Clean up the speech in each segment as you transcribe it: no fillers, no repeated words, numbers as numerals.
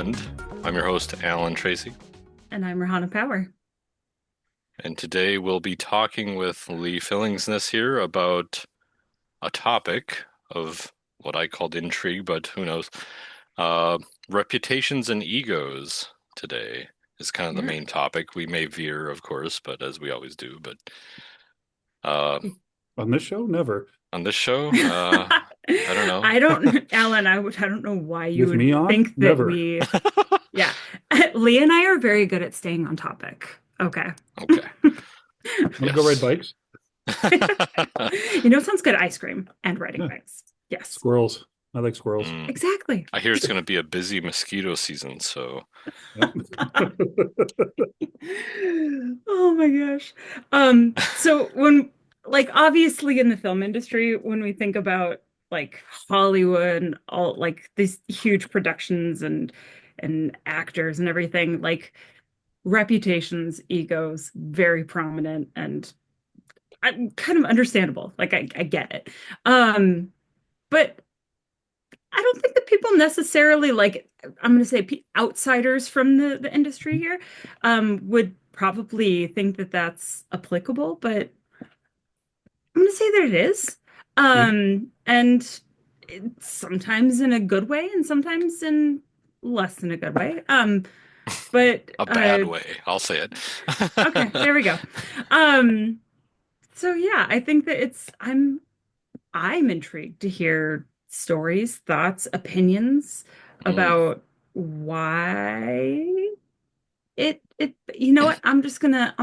Beyond. I'm your host, Alan Tracy, And I'm Rahana Power. and today we'll be talking with Lee Fillingsness here about a topic of what I called intrigue, but who knows. Uh, Reputations and egos today is kind of the Yeah. main topic. We may veer, of course, but as we always do. But uh, On this show, never. on this show, I don't know. I don't, Alan, I don't know why you With would me on, think that never. yeah. Lee and I are very good at staying on topic. Okay. Okay. Want to go ride Yes. bikes? You know, it sounds good. Ice cream and riding Yeah. bikes. Yes, Squirrels. I like squirrels. Mm. exactly. I hear it's going to be a busy mosquito season, so Yep. Oh my gosh. So when like obviously in the film industry, when we think about like Hollywood and all like these huge productions and actors and everything, like reputations, egos, very prominent and I'm kind of understandable. Like I get it. But I don't think that people necessarily like I'm going to say outsiders from the industry here would probably think that that's applicable, but I'm going to say that it is. Yeah. And sometimes in a good way and sometimes in less than a good way. But a bad way, I'll say it. okay, there we go. Um, so yeah, I think that I'm intrigued to hear stories, thoughts, opinions Mm. about why it you know what? I'm gonna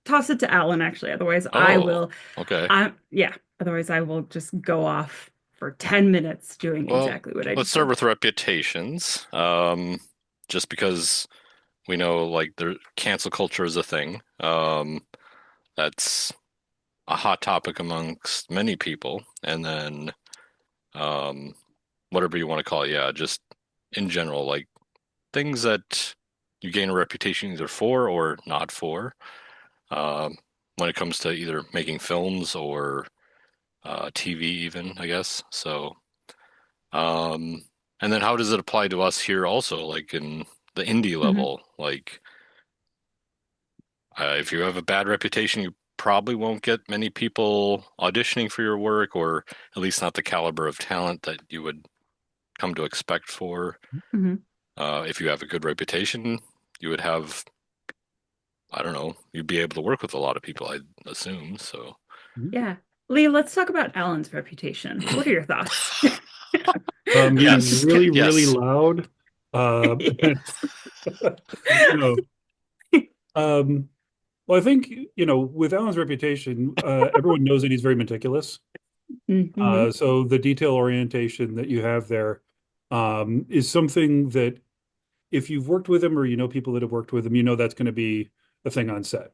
toss it to Alan actually. Otherwise I Oh, will okay. yeah, otherwise I will just go off for 10 minutes doing Well, exactly what I let's just start did. with reputations. Just because we know like the cancel culture is a thing. That's a hot topic amongst many people. And then um, whatever you want to call it, yeah, just in general, like things that you gain a reputation either for or not for. Um, when it comes to either making films or TV, even, I guess. So. Um, and then how does it apply to us here also, like in the indie Mhm. level? Like, if you have a bad reputation, you probably won't get many people auditioning for your work, or at least not the caliber of talent that you would come to expect for. Mhm. If you have a good reputation, you would have, I don't know, you'd be able to work with a lot of people, I assume. So, Yeah. Lee, let's talk about Alan's reputation. What are your thoughts? He's yes, really, really yes. loud. Yes. No. Um, well, I think, with Alan's reputation, everyone knows that he's very meticulous. Mhm. So the detail orientation that you have there is something that if you've worked with him or you know people that have worked with him, you know that's going to be a thing on set.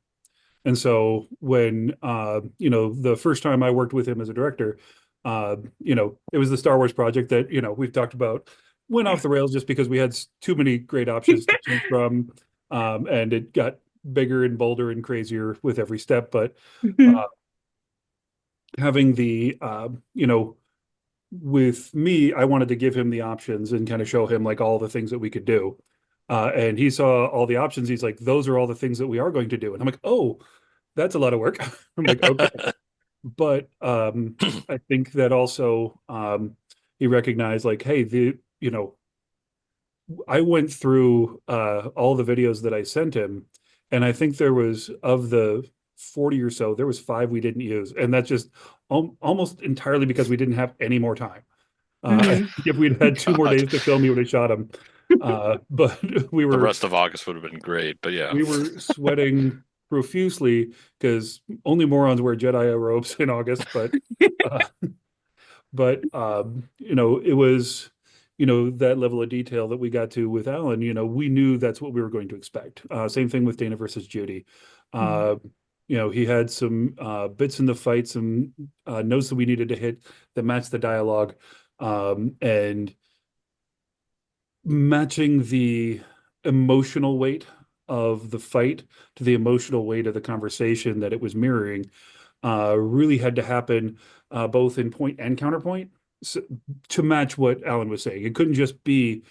And so when the first time I worked with him as a director, it was the Star Wars project that, we've talked about went off the rails just because we had too many great options to choose from. And it got bigger and bolder and crazier with every step. But uh, Mhm. having with me, I wanted to give him the options and kind of show him like all the things that we could do. And he saw all the options. He's like, those are all the things that we are going to do. And I'm like, oh, that's a lot of work. I'm like, okay. But I think that also he recognized like, hey, I went through all the videos that I sent him, and I think there was of the 40 or so, there was five we didn't use. And that's just almost entirely because we didn't have any more time. I Mhm. think if we'd had 2 more God, days to film, he would have shot him. But we the were rest of August would have been great, but yeah. we were sweating profusely because only morons wear Jedi robes in August. Uh, but it was that level of detail that we got to with Alan. We knew that's what we were going to expect. Same thing with Dana versus Judy. Mhm. Uh, he had some bits in the fight, some notes that we needed to hit that matched the dialogue, and matching the emotional weight of the fight to the emotional weight of the conversation that it was mirroring really had to happen both in point and counterpoint, so, to match what Alan was saying. It couldn't just be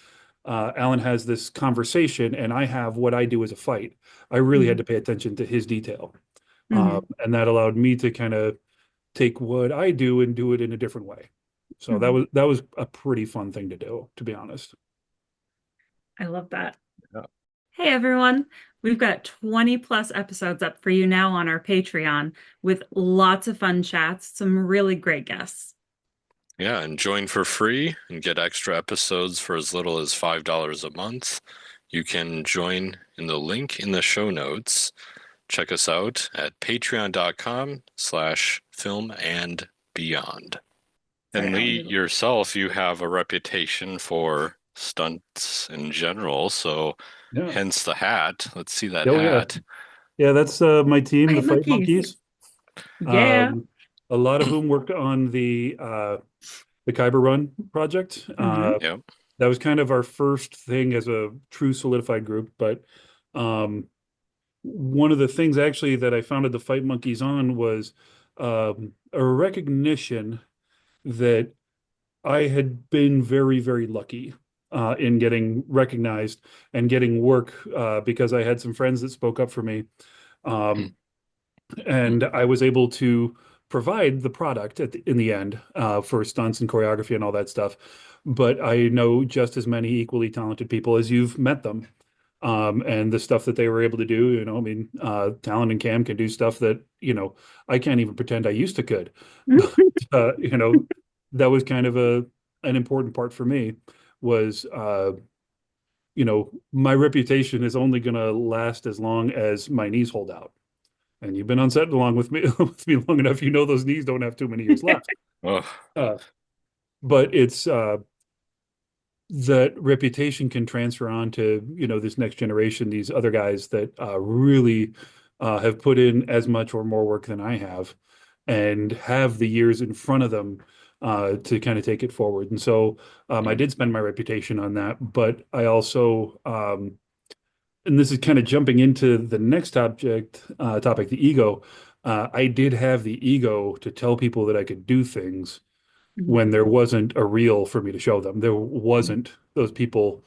Alan has this conversation and I have what I do as a fight. I really had Hmm. to pay attention to his detail. Hmm. And that allowed me to kind of take what I do and do it in a different way. So Hmm. that was a pretty fun thing to do, to be honest. I love that. Yeah. Hey everyone, we've got 20 plus episodes up for you now on our Patreon with lots of fun chats, some really great guests. Yeah, and join for free and get extra episodes for as little as $5 a month. You can join in the link in the show notes. Check us out at patreon.com/film and beyond. Sorry, And Alan, Lee, you. yourself, you have a reputation for stunts in general, so Yeah. hence the hat. Let's see that Oh yeah. hat. Yeah, that's my team, the Fight Fight monkeys. Monkeys. Yeah. Um, a lot of whom worked on the Kyber Run project. Hmm. Yep. That was kind of our first thing as a true solidified group. But um, one of the things actually that I founded the Fight Monkeys on was a recognition that I had been very, very lucky in getting recognized and getting work because I had some friends that spoke up for me. Um, and I was able to provide the product in the end for stunts and choreography and all that stuff. But I know just as many equally talented people as you've met them. And the stuff that they were able to do, I mean, Talon and Cam can do stuff that, I can't even pretend I used to could. But, that was kind of an important part for me was, my reputation is only going to last as long as my knees hold out. And you've been on set along with me with me long enough. You know those knees don't have too many years left. Oh, Uh, but it's that reputation can transfer on to this next generation, these other guys that really have put in as much or more work than I have, and have the years in front of them to kind of take it forward. And so I mm, did spend my reputation on that, but I also and this is kind of jumping into the next topic, the ego. I did have the ego to tell people that I could do things when there wasn't a reel for me to show them. There wasn't those people.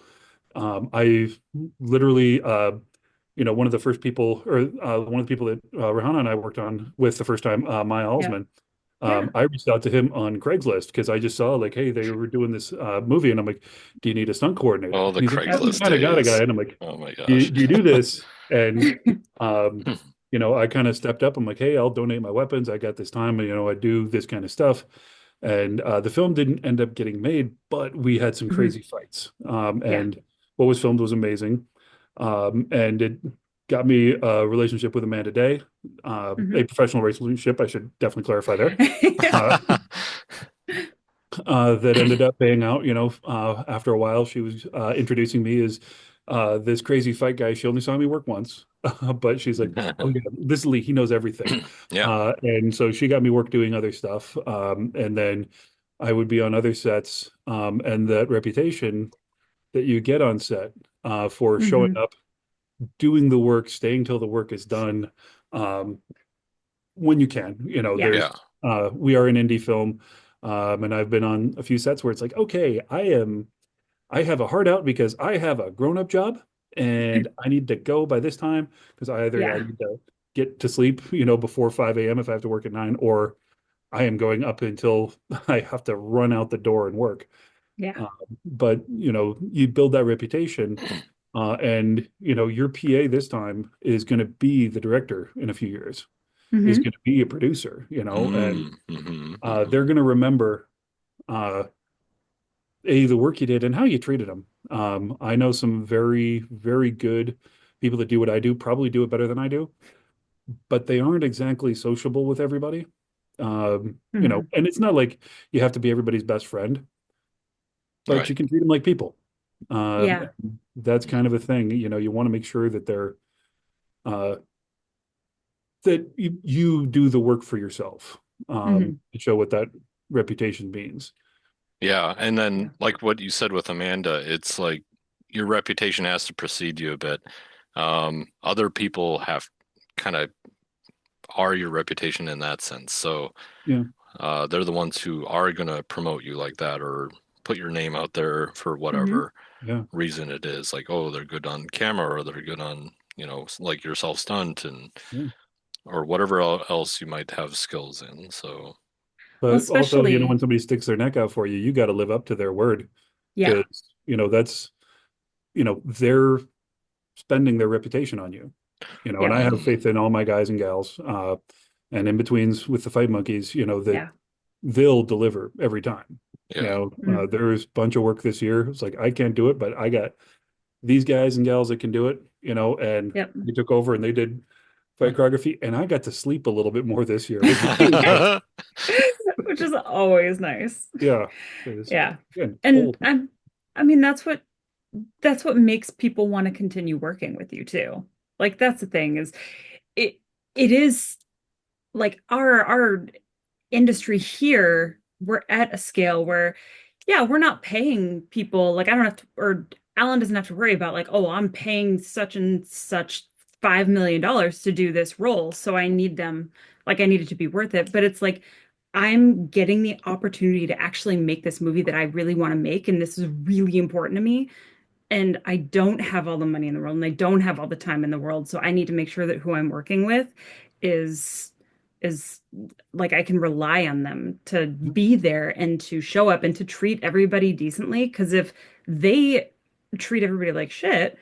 I literally, one of the first people, or one of the people that Rihanna and I worked on with the first time, Maya Yeah. Alsman. Yeah. I reached out to him on Craigslist because I just saw like, hey, they were doing this movie, and I'm like, do you need a stunt coordinator? all And the he's like, yeah, we Craigslist kind of got a guy, days. and I'm like, Oh my do you, gosh. do you do this? And um, I kind of stepped up. I'm like, hey, I'll donate my weapons. I got this time, I do this kind of stuff. And the film didn't end up getting made, but we had some Hmm. crazy fights. Yeah. And what was filmed was amazing. And it got me a relationship with Amanda Day, Hmm. a professional relationship, I should definitely clarify there. Uh, that ended up paying out, after a while. She was introducing me as this crazy fight guy. She only saw me work once, but she's like, oh yeah, this Lee, he knows everything. Yeah. And so she got me work doing other stuff. And then I would be on other sets, and that reputation that you get on set for showing Hmm. up, doing the work, staying till the work is done, um, when you can. Yeah. There's Yeah. we are an indie film, and I've been on a few sets where it's like, okay, I have a hard out because I have a grown-up job and I need to go by this time because I Yeah. need to get to sleep, before 5 a.m. if I have to work at 9, or I am going up until I have to run out the door and work. Yeah. Uh, but you build that reputation, and your PA this time is going to be the director in a few years, is Hmm. going to be a producer, and Mm, they're going to remember uh, the work you did and how you treated them. I know some very, very good people that do what I do, probably do it better than I do, but they aren't exactly sociable with everybody. Hmm. And it's not like you have to be everybody's best friend, but right. you can treat them like people. Yeah. That's kind of a thing. You want to make sure that uh, you do the work for yourself, Hmm. to show what that reputation means. Yeah. And Yeah. then like what you said with Amanda, it's like your reputation has to precede you a bit. Other people have kind of are your reputation in that sense. So Yeah. they're the ones who are going to promote you like that or put your name out there for Hmm. whatever. Yeah. reason it is. Like, oh, they're good on camera, or they're good on, like yourself stunt and Yeah. or whatever else you might have skills in. So, Well, But also, especially, when somebody sticks their neck out for you, you got to live up to their word yeah, because, that's, they're spending their reputation on you, and yeah, I have mhm, faith in all my guys and gals, and in betweens with the fight monkeys, that yeah. they'll deliver every time. yeah, Mm, There's a bunch of work this year. It's like, I can't do it, but I got these guys and gals that can do it, and yep. they took over and they did fight choreography, and I got to sleep a little bit more this year, which was really nice. Which is always nice. Yeah. Because, Yeah. again, it's And old. I mean that's what makes people want to continue working with you too. Like that's the thing is it it is like our industry here, we're at a scale where, yeah, we're not paying people like I don't have to, or Alan doesn't have to worry about like, oh, I'm paying such and such $5 million to do this role, so I need them, like I need it to be worth it. But it's like I'm getting the opportunity to actually make this movie that I really want to make, and this is really important to me. And I don't have all the money in the world and I don't have all the time in the world. So I need to make sure that who I'm working with is is like I can rely on them to be there and to show up and to treat everybody decently. Because if they treat everybody like shit,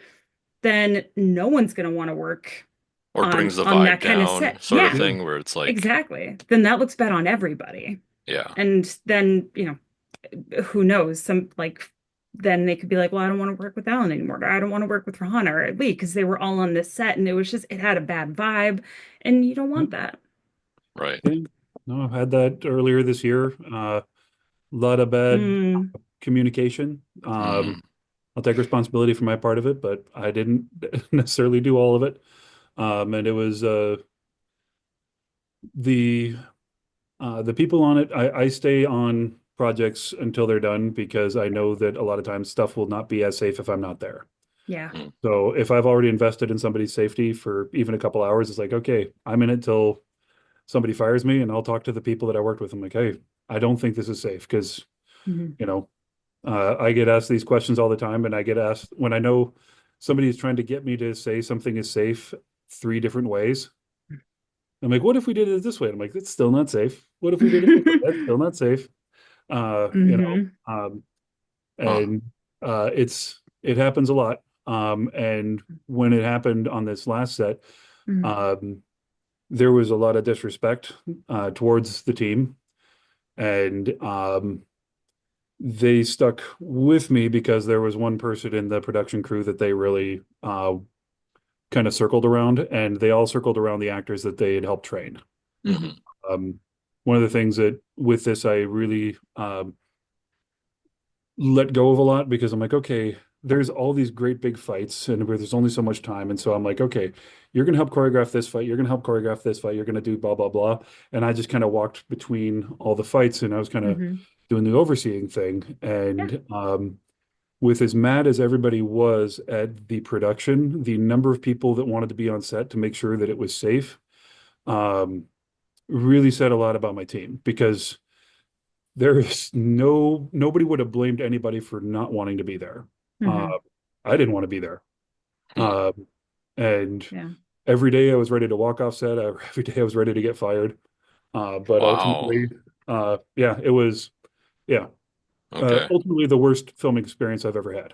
then no one's gonna want to work or on brings the on vibe that kind of down, set. sort of Yeah, Yeah. thing, where it's like, exactly. Then that looks bad on everybody. yeah, And then, who knows? Some like then they could be like, well, I don't want to work with Alan anymore. Or I don't want to work with Rahana or Lee because they were all on this set and it had a bad vibe. And you don't Yeah. want that. right. Yeah. No, I've had that earlier this year. A lot of bad Mm, communication. Hmm. I'll take responsibility for my part of it, but I didn't necessarily do all of it. And it was the the people on it. I stay on projects until they're done because I know that a lot of times stuff will not be as safe if I'm not there. yeah. Hmm. So if I've already invested in somebody's safety for even a couple hours, it's like, okay, I'm in it till somebody fires me, and I'll talk to the people that I worked with. I'm like, hey, I don't think this is safe because, Mhm. you know, I get asked these questions all the time, and I get asked when I know somebody is trying to get me to say something is safe three different ways. I'm like, what if we did it this way? I'm like, it's still not safe. What if we did it this way? That's still not safe. Uh, you know, Hmm. um, Huh. and it happens a lot. And when it happened on this last set, Hmm. um, there was a lot of disrespect towards the team, and they stuck with me because there was one person in the production crew that they really kind of circled around, and they all circled around the actors that they had helped train. Hmm. Hmm. Um, One of the things that with this I really let go of a lot because I'm like, okay, there's all these great big fights and where there's only so much time. And so I'm like, okay, you're gonna help choreograph this fight, you're gonna help choreograph this fight, you're gonna do blah blah blah. And I just kind of walked between all the fights and I was kind of Hmm. doing the overseeing thing. Yeah. And with as mad as everybody was at the production, the number of people that wanted to be on set to make sure that it was safe, um, really said a lot about my team because there's nobody would have blamed anybody for not wanting to be there. Uh, Hmm. I didn't want to be there. Hmm. Um, and Yeah. every day I was ready to walk off set. Every day I was ready to get fired. But Wow. ultimately, yeah, it was, yeah, Okay. ultimately the worst filming experience I've ever had.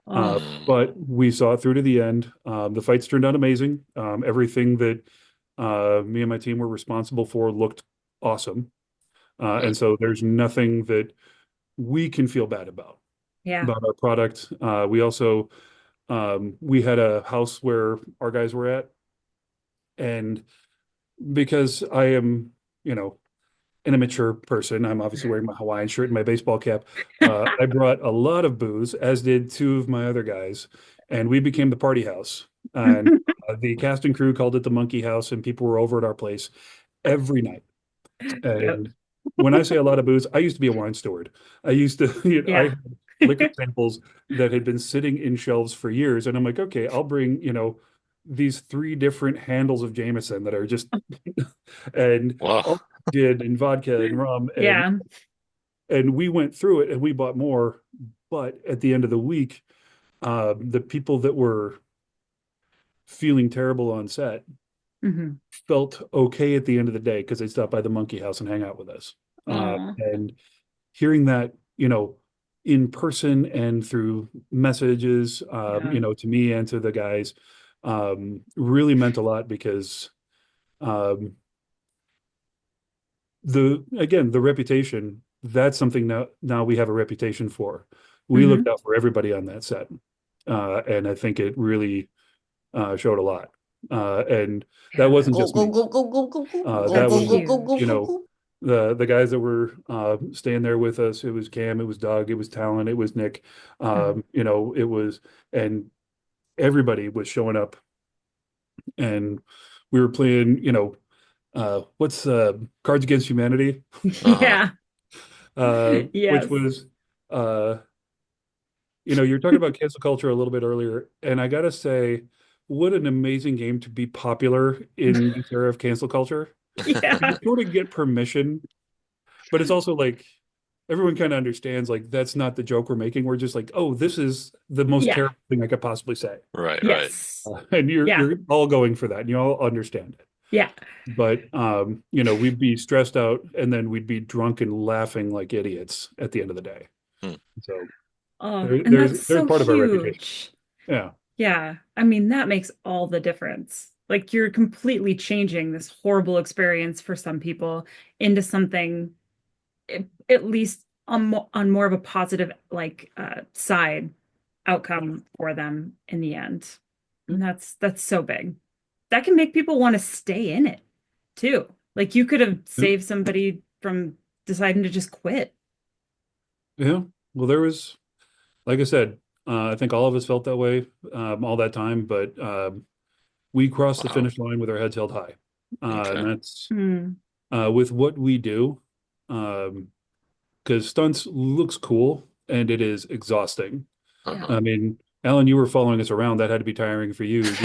Oh, Hmm. But we saw it through to the end. The fights turned out amazing. Everything that me and my team were responsible for looked awesome. And Good. so there's nothing that we can feel bad yeah. about our product. We also we had a house where our guys were at, and because I am, you know, an immature person, I'm obviously wearing my Hawaiian shirt and my baseball cap. I brought a lot of booze, as did two of my other guys, and we became the party house. And the cast and crew called it the Monkey House, and people were over at our place every night. Yep. And when I say a lot of booze, I used to be a wine steward. I used to, I Yeah. had liquor samples that had been sitting in shelves for years. And I'm like, okay, I'll bring, these three different handles of Jameson that are just, and Well, all gin and vodka and rum. And, Yeah. and we went through it and we bought more. But at the end of the week, the people that were feeling terrible on set Hmm. felt okay at the end of the day because they stopped by the monkey house and hang out with us. Oh, And hearing that, in person and through messages, yeah. to me and to the guys, really meant a lot because um, the reputation, that's something now we have a reputation for. We looked Hmm. out for everybody on that set. And I think it really showed a lot. And that Yeah. wasn't Go, just go, me. go, go, go, go, go, go, That That's go, was, go, go, go, you huge. go, know, go. the guys that were staying there with us. It was Cam, it was Doug, it was Talon, it was Nick. Mhm. It was, and everybody was showing up, and we were playing, what's Cards Against Humanity, Uh-huh. Yeah. which Yes. was, uh, you're talking about cancel culture a little bit earlier, and I gotta say, what an amazing game to be popular in this era of cancel culture. You Yeah. sort of get permission, but it's also like everyone kind of understands like that's not the joke we're making. We're just like, oh, this is the most Yeah. terrible thing I could possibly say. Right, right. Yes. And you're Yeah. you're all going for that and you all understand it. Yeah. But we'd be stressed out and then we'd be drunk and laughing like idiots at the end of the day. Hmm. So Oh, there, and there's that's there's so part of our reputation. huge. Yeah. Yeah. I mean, that makes all the difference. Like you're completely changing this horrible experience for some people into something at least on more of a positive side outcome for them in the end. And that's so big. That can make people want to stay in it too. Like you could have Yeah. saved somebody from deciding to just quit. Yeah. Well, there was, like I said, I think all of us felt that way all that time, but we crossed the Wow. finish line with our heads held high. And Okay. that's Mm, with what we do, um, because stunts looks cool and it is exhausting. yeah. Uh-huh. I mean, Alan, you were following us around. That had to be tiring for you. Just,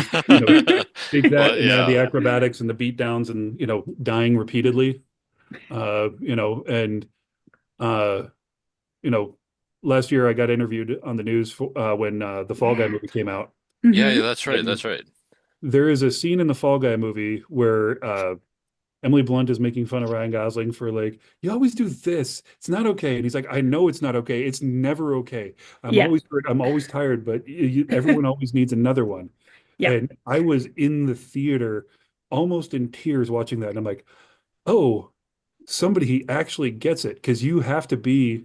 take that Well, and add the yeah. acrobatics and the beat downs and, dying repeatedly. And, uh, you know, last year I got interviewed on the news when the Fall Guy Yeah. movie came out. Yeah, yeah, Hmm. that's right. And That's right. there is a scene in the Fall Guy movie where Emily Blunt is making fun of Ryan Gosling for like, you always do this. It's not okay. And he's like, I know it's not okay. It's never okay. I'm Yeah. always hurt. I'm always tired, but everyone always needs another one. Yeah. And I was in the theater almost in tears watching that. And I'm like, oh, somebody actually gets it because you have to be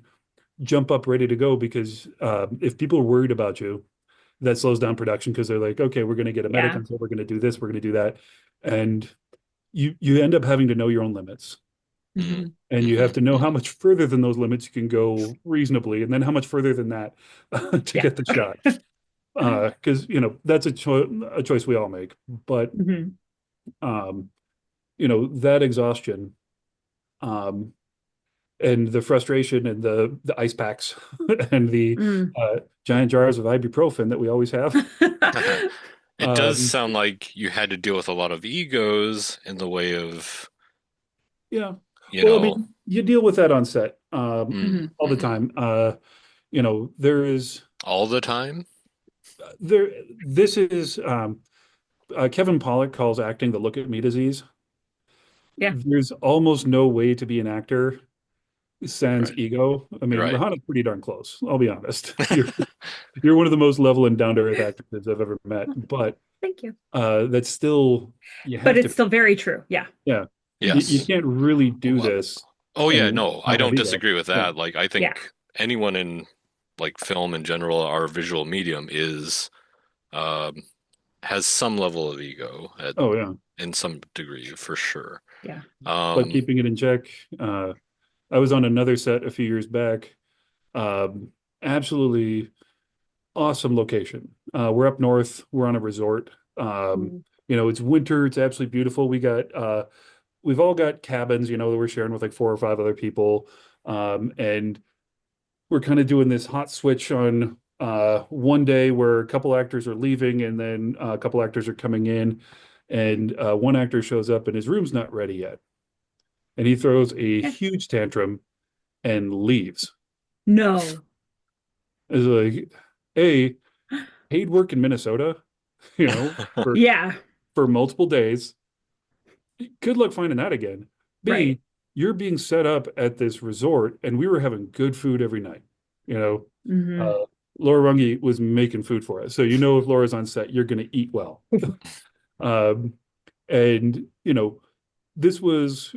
jump up ready to go because if people are worried about you, that slows down production because they're like, okay, we're going to get a medic Yeah. on set, we're going to do this, we're going to do that. And you end up having to know your own limits. Mm-hmm. And you have Mm-hmm. to know how much further than those limits you can go reasonably, and then how much further than that to Yeah. get the shot. Because that's a choice we all make. But Hmm. um, that exhaustion um, and the frustration and the ice packs and the Mm. giant jars of ibuprofen that we always have. It does Um, sound like you had to deal with a lot of egos in the way of, yeah. you Well, I know, mean, you deal with that on set all the mm-hmm. time. There is All the time. there. This is Kevin Pollak calls acting the look at me disease. Yeah. There's almost no way to be an actor sans Right. ego. I mean, Right. Rahana's pretty darn close. I'll be honest. You're one of the most level and down to earth actors I've ever met. But Thank you. that's still you But have it's to. still very true. Yeah. Yeah, you Yes. can't really do Well, this oh yeah, and no, I not have don't ego. disagree with Yeah. that. Like I Yeah. think anyone in like film in general, our visual medium is um has some level of ego Oh yeah. in some degree for sure. Yeah. But Um keeping it in check. I was on another set a few years back. Um, Absolutely awesome location. We're up north. We're on a resort. Mm. It's winter. It's absolutely beautiful. We've all got cabins, that we're sharing with like four or five other people. And we're kind of doing this hot switch on one day where a couple actors are leaving and then a couple actors are coming in. And one actor shows up and his room's not ready yet. And he throws a Yeah. huge tantrum and leaves. No. It's like, A, paid work in Minnesota, for Yeah, multiple days. Good luck finding that again. right. B, you're being set up at this resort, and we were having good food every night. You know, Hmm. uh, Laura Runge was making food for us, so if Laura's on set, you're going to eat well. Um, and this was,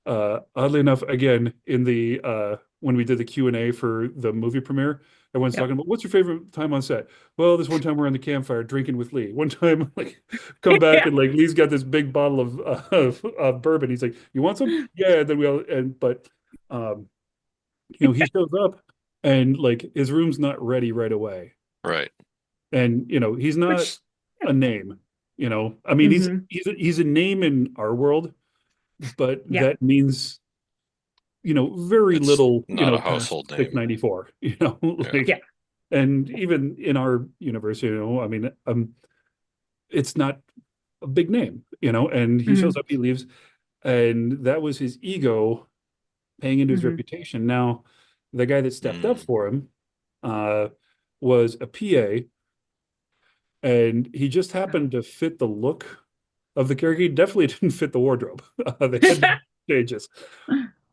oddly enough, again, in the when we did the Q&A for the movie premiere, everyone's Yep. talking about what's your favorite time on set? Well, this one time we're on the campfire drinking with Lee. One time, like, come back Yeah. and like Lee's got this big bottle of bourbon. He's like, "You want some?" Yeah. And then we all and but um, he shows up and like his room's not ready right away, Right. and he's not Which, a name. I mean, hmm, he's a name in our world, but yeah. that means very It's little, not a past household name. 694, Yeah. like, Yeah. and even in our universe, I mean, it's not a big name, and he shows Hmm. up, he leaves, and that was his ego paying into his Hmm. reputation. Now, the guy that stepped up Mm. for him, uh, was a PA, and he just happened to fit the look of the character. He definitely didn't fit the wardrobe. They had changes,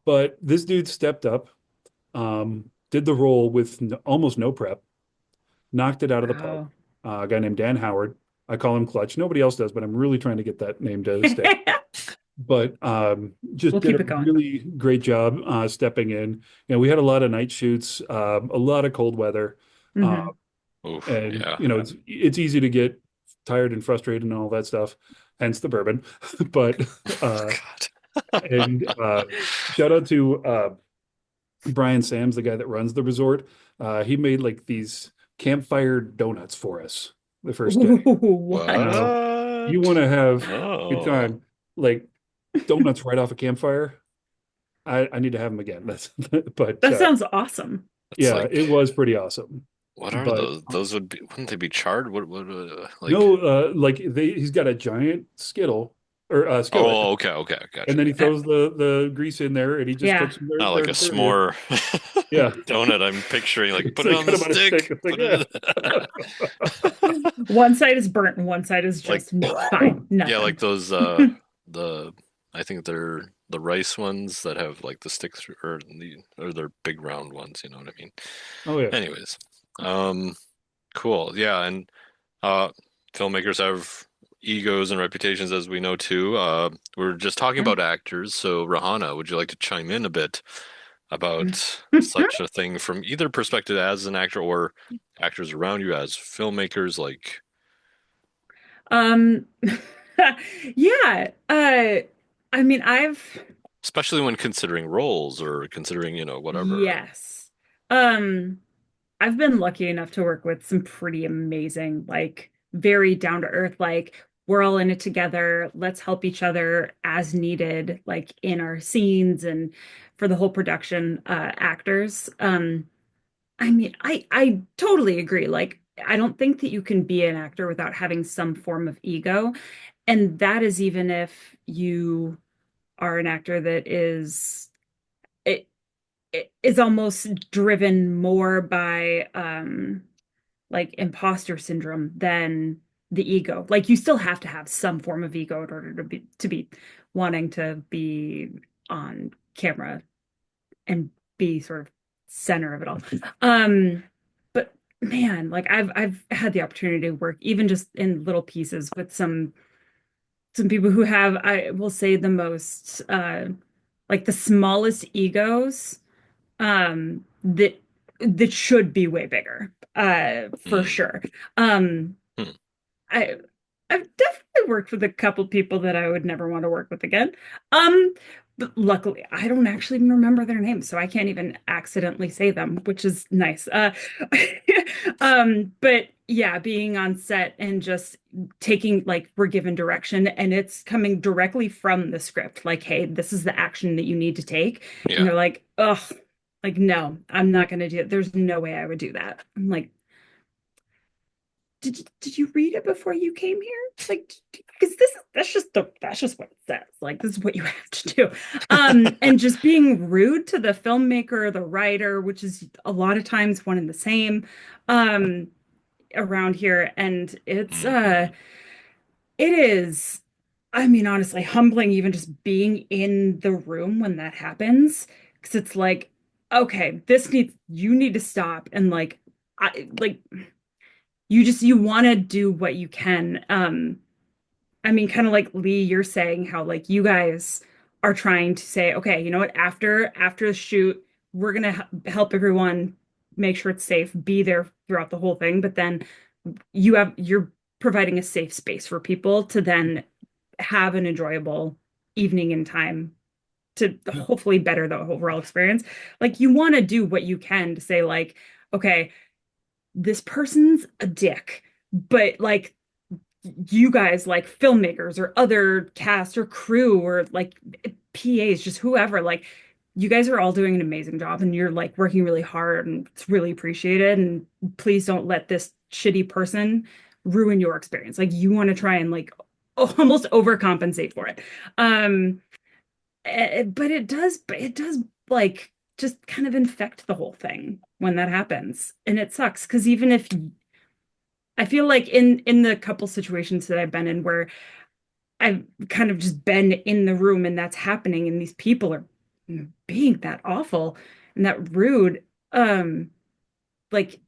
but this dude stepped up, did the role with almost no prep, knocked it out of the park. Wow. A guy named Dan Howard. I call him Clutch. Nobody else does, but I'm really trying to get that name to stay. But just We'll did keep a it going. really great job stepping in. We had a lot of night shoots, a lot of cold weather, uh, Hmm. Oof. and Yeah. it's easy to get tired and frustrated and all that stuff. Hence the bourbon. But uh, God. and shout out to Brian Sams, the guy that runs the resort. He made like these campfire donuts for us the first day. Ooh, what? Now, you want What? to have a good Oh. time, like donuts right off a campfire. I need to have them again. That's but That sounds awesome. It's yeah, like, it was pretty awesome. what are But those? Those would be, wouldn't they be charred? What, like, no, like he's got a giant skittle or skillet, oh, okay, okay, and gotcha. then he Uh, throws the grease in there, and he just yeah. cooks them Not there like a in the period. s'more Yeah, donut. I'm picturing like it's put it like on cut the him on a stick. stick, It's like put yeah. it One side is burnt and one side is like just fine. yeah, like Nothing. those the I think they're the rice ones that have like the sticks or they're big round ones, you know what I mean? Oh yeah. Anyways, um, cool. Yeah, and uh, filmmakers have egos and reputations, as we know too. We're just talking Yeah. about actors, so Rahana, would you like to chime in a bit about such a thing from either perspective as an actor or actors around you as filmmakers, like Um, yeah. I mean, especially when considering roles or considering, whatever. yes. Um, I've been lucky enough to work with some pretty amazing, like very down to earth, like we're all in it together. Let's help each other as needed, like in our scenes and for the whole production, actors. I mean, I totally agree. Like, I don't think that you can be an actor without having some form of ego. And that is even if you are an actor that it, it is almost driven more by like imposter syndrome than the ego. Like you still have to have some form of ego in order to be wanting to be on camera and be sort of center of it all. But man, like I've had the opportunity to work even just in little pieces with some people who have, I will say, the most like the smallest egos that should be way bigger, for Hmm. sure. Um Hmm. I I've definitely worked with a couple people that I would never want to work with again. Um, but luckily, I don't actually even remember their names, so I can't even accidentally say them, which is nice. But yeah, being on set and just taking like we're given direction and it's coming directly from the script, like, hey, this is the action that you need to take. And Yeah. they're like, oh, like, no, I'm not gonna do it. There's no way I would do that. I'm like, did you read it before you came here? Like, because that's just what it says. Like, this is what you have to do. And just being rude to the filmmaker, the writer, which is a lot of times one and the same. Um, around here, and Hmm. it is, I mean, honestly, humbling even just being in the room when that happens. Because it's like, okay, you need to stop. And like, like, you want to do what you can. I mean, kind of like Lee, you're saying how like you guys are trying to say, okay, you know what, after the shoot, we're gonna help everyone make sure it's safe, be there throughout the whole thing. But then you're providing a safe space for people to then have an enjoyable evening and time to Yeah. hopefully better the overall experience. Like you want to do what you can to say like, okay, this person's a dick, but like you guys like filmmakers or other cast or crew or like PAs, just whoever, like you guys are all doing an amazing job and you're like working really hard and it's really appreciated. And please don't let this shitty person ruin your experience. Like you want to try and like almost overcompensate for it. Um, but it does like just kind of infect the whole thing when that happens. And it sucks because even if I feel like in the couple situations that I've been in where I've kind of just been in the room and that's happening and these people are being that awful and that rude, um like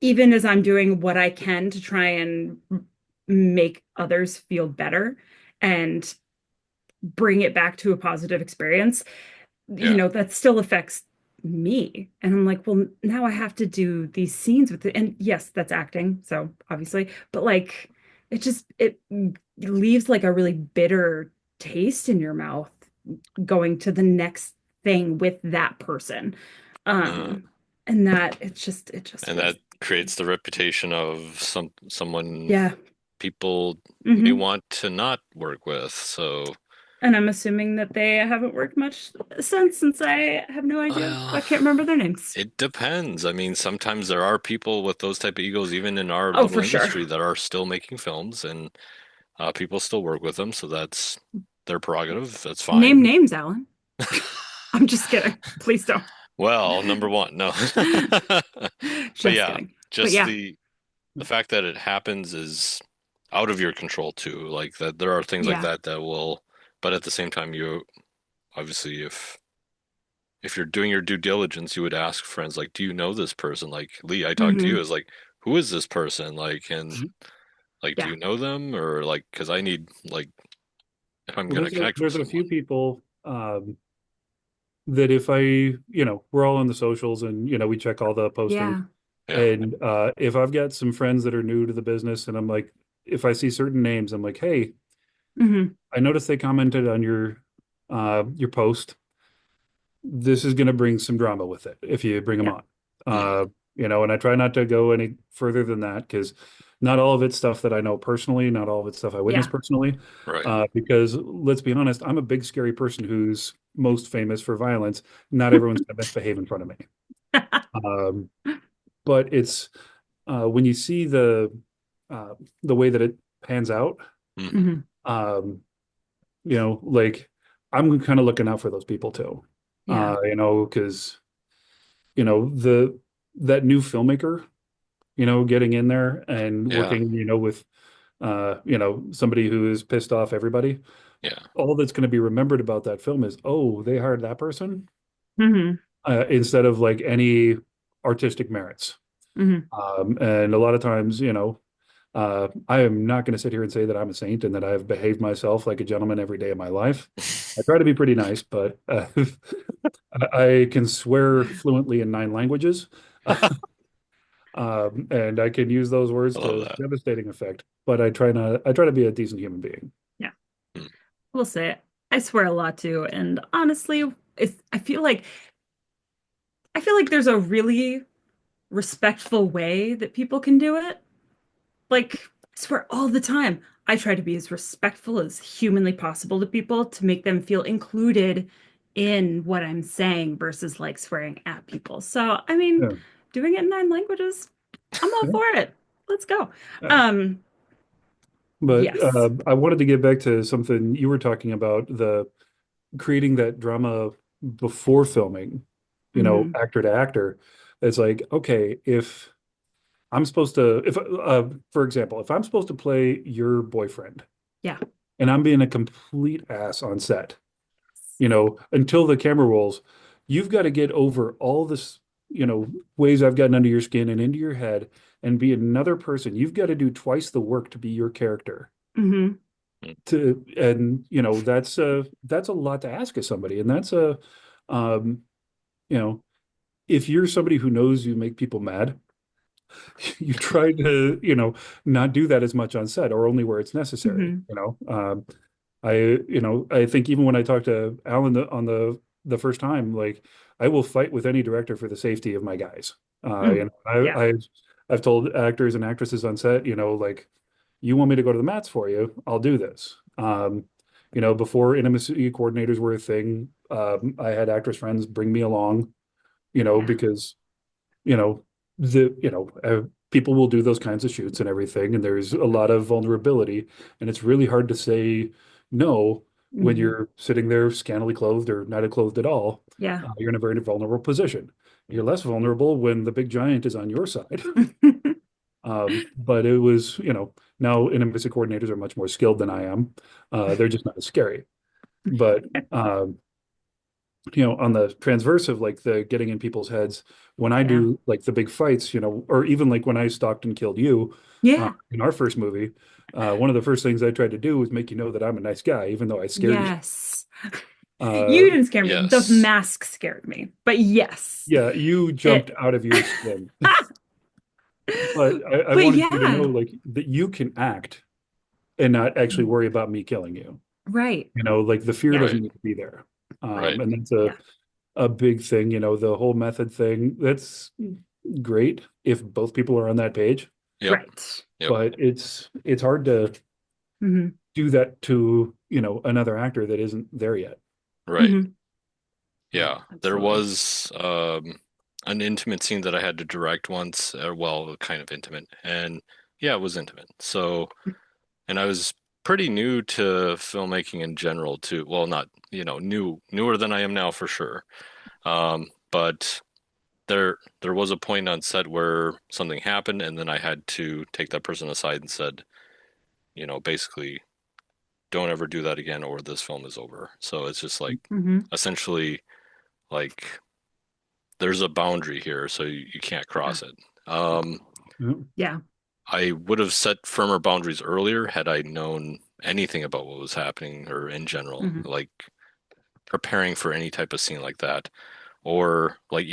even as I'm doing what I can to try and make others feel better and bring it back to a positive experience, Yeah. that still affects me. And I'm like, well, now I have to do these scenes with it. And yes, that's acting, so obviously, but like it leaves like a really bitter taste in your mouth going to the next thing with that person. Uh, Um, and that it just and feels that creates the reputation of someone yeah. people may Hmm. want to not work with. So, And I'm assuming that they haven't worked much since I have no idea. well, I can't remember their names. it depends. I mean, sometimes there are people with those type of egos, even in our Oh, little for sure. industry, that are still making films, and people still work with them. So that's their prerogative. That's Name fine. names, Alan. I'm just kidding. Please don't. Well, number one, no. But Just yeah, kidding. But just yeah, the fact that it happens is out of your control too. Like that, there are things like yeah. that that will, but at the same time, you obviously, if you're doing your due diligence, you would ask friends like, "Do you know this person?" Like Lee, I talked to you, Hmm. is like, "Who is this person?" Like, and Mhm. like, do Yeah. you know them or like, because I need like, if I'm Well, gonna connect with there's a few someone, people that if I, we're all on the socials and, we check all the postings. Yeah. yeah, And if I've got some friends that are new to the business and I'm like, if I see certain names, I'm like, hey, Hmm. I noticed they commented on your post. This is going to bring some drama with it if you bring them Yeah. on. mm, And I try not to go any further than that because not all of it's stuff that I know personally, not all of it's stuff I witnessed Yeah. personally. right, Because let's be honest, I'm a big scary person who's most famous for violence. Not everyone's going to misbehave in front of me. Um, but it's when you see uh, the way that it pans out, hmm, Hmm. um, like I'm kind of looking out for those people too. Yeah. Because the that new filmmaker, getting in there and yeah, working, with somebody who is pissed off everybody. yeah, All that's going to be remembered about that film is, oh, they hired that person, Hmm. instead of like any artistic merits. Hmm. And a lot of times, I am not going to sit here and say that I'm a saint and that I've behaved myself like a gentleman every day of my life. I try to be pretty nice, but I can swear fluently in 9 languages. And I can use those words I love to that. devastating effect, but I try to be a decent human being. Yeah. Mm, We'll say it. I swear a lot too. And honestly, I feel like there's a really respectful way that people can do it. Like, I swear all the time, I try to be as respectful as humanly possible to people to make them feel included in what I'm saying versus like swearing at people. So, I mean, Yeah, doing it in 9 languages, I'm all yeah, for it. Let's go. yeah. Um, But yes. I wanted to get back to something you were talking about, the creating that drama before filming, Hmm. actor to actor. It's like, okay, if I'm supposed to, if for example, if I'm supposed to play your boyfriend Yeah. and I'm being a complete ass on set, you know, until the camera rolls, you've got to get over all this, you know, ways I've gotten under your skin and into your head and be another person. You've got to do twice the work to be your character. Hmm. To and you know that's a lot to ask of somebody, and that's a um, you know, if you're somebody who knows you make people mad, you try to, you know, not do that as much on set or only where it's necessary, Hmm. you know. I, you know, I think even when I talked to Alan on the first time, like I will fight with any director for the safety of my guys. You Mm. know, Yeah. I've told actors and actresses on set, you know, like you want me to go to the mats for you, I'll do this. You know, before intimacy coordinators were a thing, I had actress friends bring me along, you know, Yeah. because you know, people will do those kinds of shoots and everything, and there's a lot of vulnerability, and it's really hard to say no when Hmm. you're sitting there scantily clothed or not clothed at all. Yeah. You're in a very vulnerable position. You're less vulnerable when the big giant is on your side. But it was, you know, now intimacy coordinators are much more skilled than I am. They're just not as scary. But you know, on the transverse of like the getting in people's heads, when I Yeah. do like the big fights, you know, or even like when I stalked and killed you Yeah. in our first movie, one of the first things I tried to do was make you know that I'm a nice guy, even though I scared you. Yes. Uh, You didn't scare me. The Yes. mask scared me. But yes, yeah, you jumped it. out of your skin. But I But wanted you to know yeah, like that you can act and not actually worry about me killing you. right. You know, like the fear Yeah. doesn't Right. need to be there. Right. And that's Yeah. a big thing, you know, the whole method thing. That's great if both people are on that page, Yep. Right. Yep. but it's hard to Hmm. do that to, you know, another actor that isn't there yet. Right. Hmm. Yeah, Yeah. There absolutely. was an intimate scene that I had to direct once, well, kind of intimate. And yeah, it was intimate. So, and I was pretty new to filmmaking in general too. Well, not, newer than I am now for sure. But there was a point on set where something happened and then I had to take that person aside and said, basically don't ever do that again or this film is over. So it's just like Hmm. essentially like there's a boundary here, so you can't Yeah. cross it. Um, Yeah. Yeah. I would have set firmer boundaries earlier had I known anything about what was happening or in general, Hmm. like preparing for any type of scene like that, or like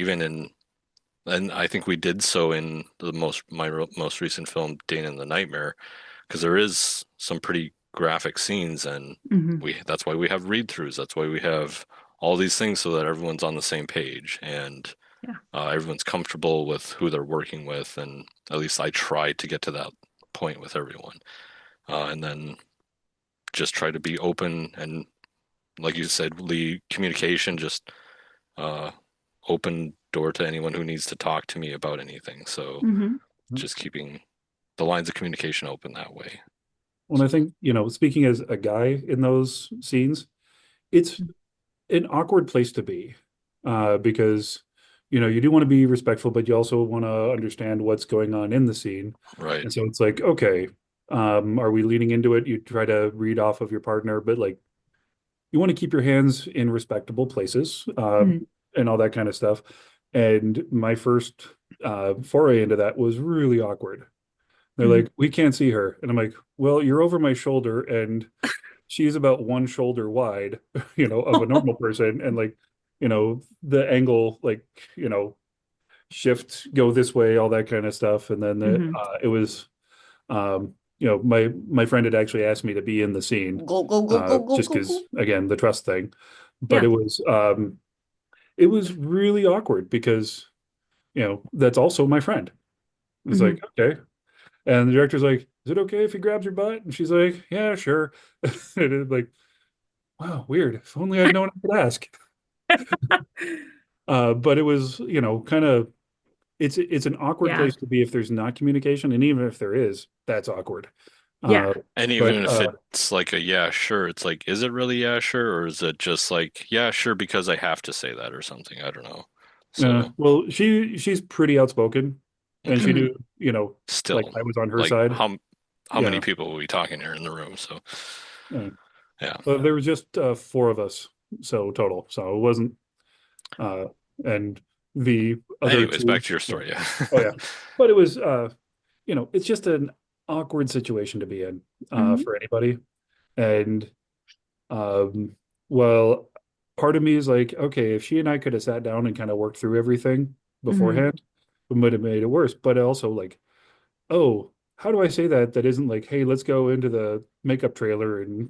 and I think we did so in my most recent film, Dane and the Nightmare, because there is some pretty graphic scenes, and Hmm. we that's why we have read-throughs. That's why we have all these things so that everyone's on the same page and Yeah. everyone's comfortable with who they're working with, and at least I try to get to that point with everyone, and then just try to be open and, like you said, Lee, communication, just uh, open door to anyone who needs to talk to me about anything. So Hmm. just keeping the lines of communication open that way. Well, I So think, you know, speaking as a guy in those scenes, it's an awkward place to be because, you know, you do want to be respectful, but you also want to understand what's going on in the scene. right, And so it's like, okay, are we leaning into it? You try to read off of your partner, but like you want to keep your hands in respectable places Hmm. and all that kind of stuff. And my first foray into that was really awkward. They're Hmm. like, we can't see her. And I'm like, well, you're over my shoulder and she's about one shoulder wide, you know, of a normal person. And like, you know, the angle, like, you know, shift, go this way, all that kind of stuff. And then Hmm. it was, you know, my friend had actually asked me to be in the scene, Go, go, go, go, go, just go, because, go. again, the trust thing. But Yeah. it was really awkward because, you know, that's also my friend. It's Hmm. like, okay. And the director's like, is it okay if he grabs your butt? And she's like, yeah, sure. And it's like, wow, weird. If only I'd known I could ask. But it was, you know, kind of it's an awkward Yeah. place to be if there's not communication, and even if there is, that's awkward. Yeah. Uh, and but even if it's like a yeah, sure, it's like, is it really yeah, sure, or is it just like yeah, sure because I have to say that or something? I don't know. So well, she's pretty outspoken, and she knew, like Still, I was on her like side. how many Yeah. people were we talking here in the room? So Yeah. yeah. Well, there was just four of us, so total. So it wasn't, uh, and the other Anyways, back two, to your yeah. story. Yeah. Oh yeah, but it was, it's just an awkward situation to be in, Hmm. for anybody. And um, well, part of me is like, okay, if she and I could have sat down and kind of worked through everything Hmm. beforehand, it might have made it worse. But also like, oh, how do I say that isn't like, hey, let's go into the makeup trailer and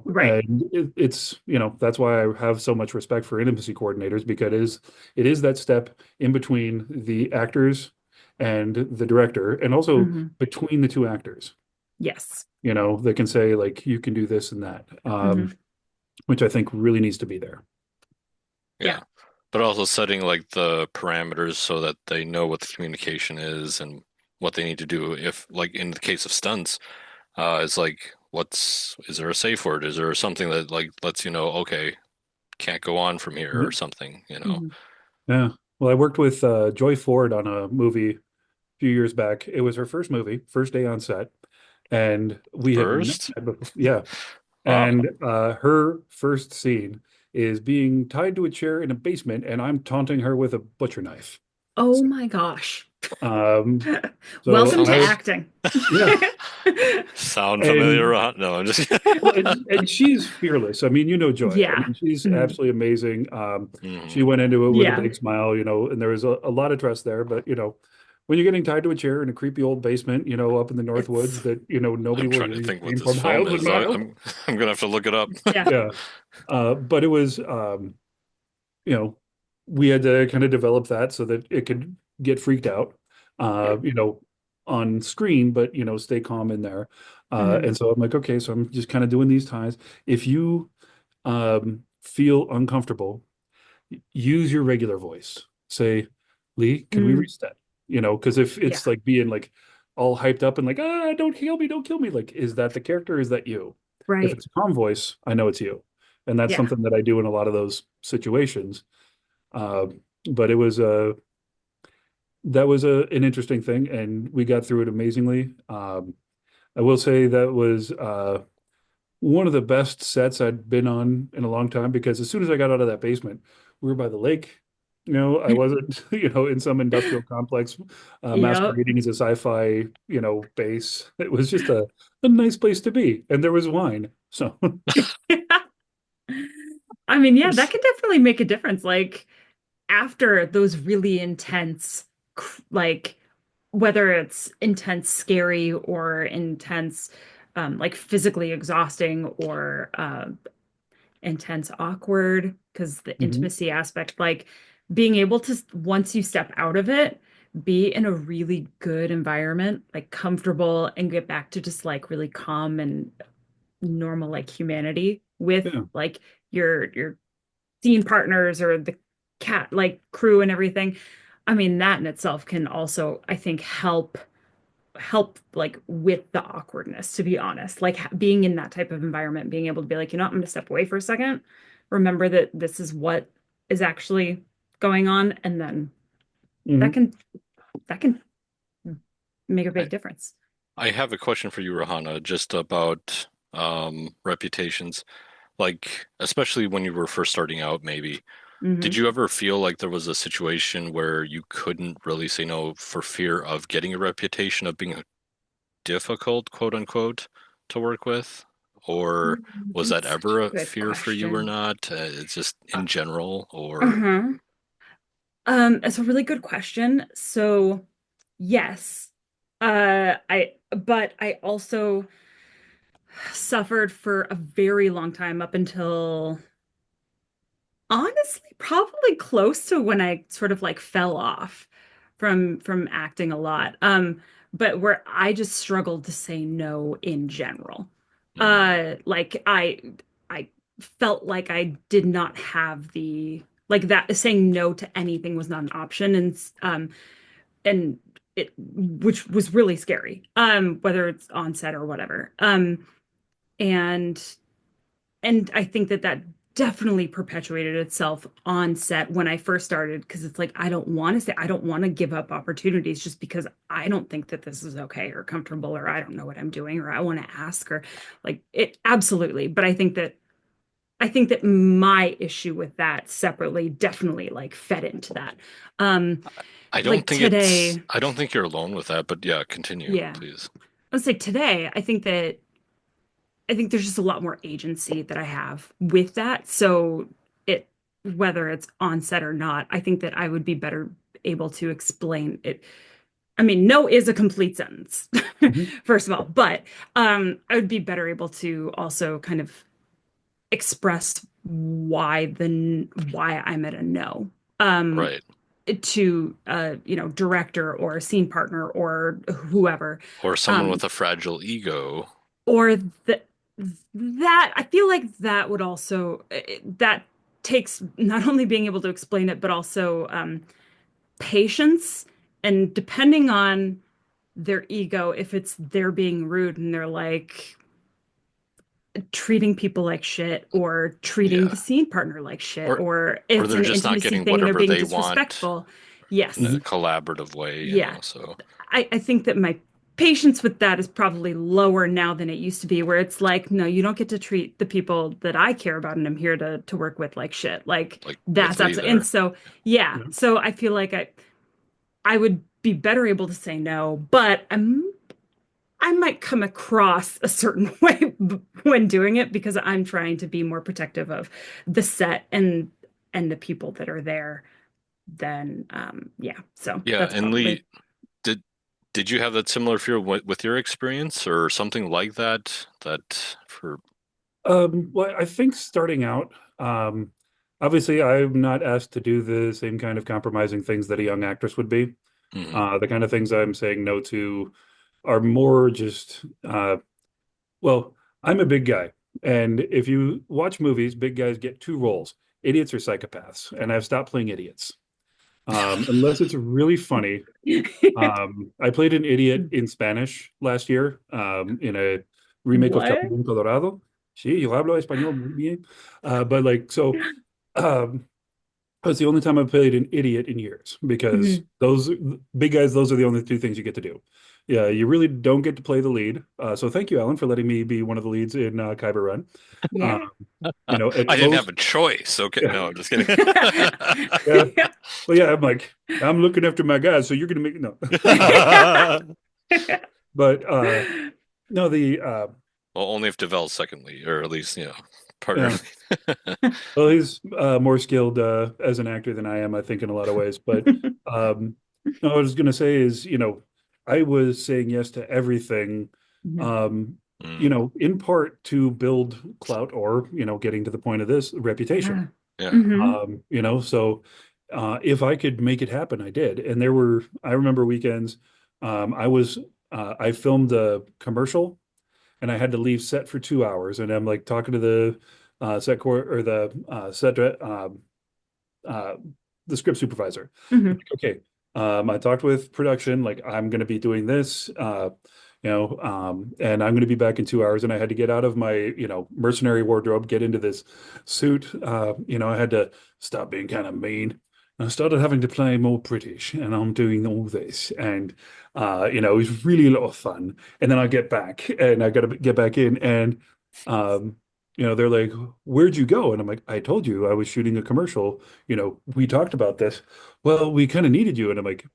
Right. and it's, that's why I have so much respect for intimacy coordinators, because it is that step in between the actors and the director, and also Hmm. between the two actors, Yes. they can say like, you can do this and that, Hmm. which I think really needs to be there. Yeah. Yeah. But also setting like the parameters so that they know what the communication is and what they need to do if like in the case of stunts, it's like is there a safe word? Is there something that like lets you know, okay, can't go on from here or Mhm. something, you know? Hmm. Yeah. Well, I worked with Joy Ford on a movie a few years back. It was her first movie, first day on set, and we had not First? met before. Yeah. Wow. And her first scene is being tied to a chair in a basement, and I'm taunting her with a butcher knife. Oh my gosh. Um, so Welcome to I, Sounds acting. yeah, sound familiar, and Ron? No, I'm just and she's fearless. I mean, Joy. I Yeah. mean, she's Mhm. absolutely amazing. Mhm. She went into it with a Yeah. big smile, and there was a lot of trust there. But when you're getting tied to a chair in a creepy old basement, up in the North Woods It's that nobody I'm will trying hear to you think what scream this for film miles and is. miles. I'm gonna have to look it up. yeah. Yeah. But it was, you know, we had to kind of develop that so that it could get freaked out, uh, you know, on screen, but stay calm in there. Hmm. And so I'm like, okay, so I'm just kind of doing these times. If you feel uncomfortable, use your regular voice. Say, Lee, can we Mm. reset? Because if Yeah. it's like being like all hyped up and like, don't kill me, don't kill me, like, is that the character? Is that you? If Right. it's a calm voice, I know it's you. And that's Yeah. something that I do in a lot of those situations. Uh, but that was an interesting thing, and we got through it amazingly. I will say that was one of the best sets I'd been on in a long time, because as soon as I got out of that basement, we were by the lake. I wasn't, in some industrial complex Yep. masquerading as a sci-fi, base. It was just a nice place to be, and there was wine. So, I mean, yeah, that It's- could definitely make a difference. Like after those really intense, like whether it's intense, scary or intense, like physically exhausting or intense, awkward, because the mhm. intimacy aspect, like being able to, once you step out of it, be in a really good environment, like comfortable, and get back to just like really calm and normal, like humanity with Yeah. like your scene partners or the cat like crew and everything. I mean, that in itself can also, I think, help like with the awkwardness, to be honest. Like being in that type of environment, being able to be like, I'm gonna step away for a second, remember that this is what is actually going on, and then that Mhm. can that can make a I big difference. I have a question for you, Rahana, just about reputations. Like, especially when you were first starting out, maybe. Did Hmm. you ever feel like there was a situation where you couldn't really say no for fear of getting a reputation of being difficult, quote unquote, to work with? Or was that That's such ever a a good fear for you or question. not? It's just in general, or Uh-huh. It's a really good question. So, yes. But I also suffered for a very long time up until honestly probably close to when I sort of like fell off from acting a lot. But where I just struggled to say no in general. mm, Like I felt like I did not have the like that saying no to anything was not an option, and it which was really scary. Whether it's on set or whatever. And and I think that definitely perpetuated itself on set when I first started because it's like I don't want to give up opportunities just because I don't think that this is okay or comfortable or I don't know what I'm doing or I want to ask or like it absolutely. But I think that my issue with that separately definitely like fed into that. Um like today, I don't think you're alone with that, but yeah, continue, yeah. please. Let's say today, I think there's just a lot more agency that I have with that. So it, whether it's on set or not, I think that I would be better able to explain it. I mean, no is a complete sentence, Mhm. first of all, but I would be better able to also kind of express why I'm at a no. Um, Right. to you know, director or scene partner or whoever. Or someone Um, with a fragile ego. or that I feel like that would also that takes not only being able to explain it but also patience and depending on their ego if it's they're being rude and they're like treating people like shit or treating the Yeah. scene partner like shit Or or or it's they're an just not intimacy getting thing and they're whatever being they want disrespectful. in Yes. a collaborative way, you Yeah. know, so I think that my patience with that is probably lower now than it used to be, where it's like, no, you don't get to treat the people that I care about and I'm here to work with like shit. Like like with that's Lee absolutely, and there. so yeah, Yeah. so I feel like I would be better able to say no, but I might come across a certain way when doing it because I'm trying to be more protective of the set and the people that are there. Then yeah, so Yeah, that's and probably Lee, did did you have that similar fear with your experience or something like that that for Well, I think starting out, obviously, I'm not asked to do the same kind of compromising things that a young actress would be. Mhm. The kind of things I'm saying no to are more just, well, I'm a big guy. And if you watch movies, big guys get two roles, idiots or psychopaths. And I've stopped playing idiots. Unless it's really funny. I played an idiot in Spanish last year, in a remake of what? Chapulín Colorado. Sí, yo hablo español muy bien. But like, so um, that's the only time I've played an idiot in years because Mhm. those big guys, those are the only two things you get to do. Yeah, you really don't get to play the lead. So thank you, Alan, for letting me be one of the leads in Kyber Run. Um, Yeah. at I didn't have most, a choice. Okay, yeah, no, I'm just kidding. yeah. Well, yeah, I'm like, I'm looking after my guys, so you're gonna make no. But no, the Well, only if Devel's secondly, or at least, you know, partner. yeah. Well, he's more skilled as an actor than I am, I think, in a lot of ways. But no, what I was going to say is, I was saying yes to everything, Mhm. um, Mm, in part to build clout or, getting to the point of this reputation. Yeah. yeah. Hmm. So if I could make it happen, I did. And I remember weekends, I filmed a commercial and I had to leave set for 2 hours. And I'm like talking to the set core or uh, the script supervisor. Hmm. Okay, I talked with production, like I'm going to be doing this, and I'm going to be back in 2 hours. And I had to get out of my, mercenary wardrobe, get into this suit. I had to stop being kind of mean. I started having to play more British, and I'm doing all this, and it was really a lot of fun. And then I get back, and I got to get back in, and um, they're like, "Where'd you go?" And I'm like, "I told you I was shooting a commercial. We talked about this. Well, we kind of needed you." And I'm like,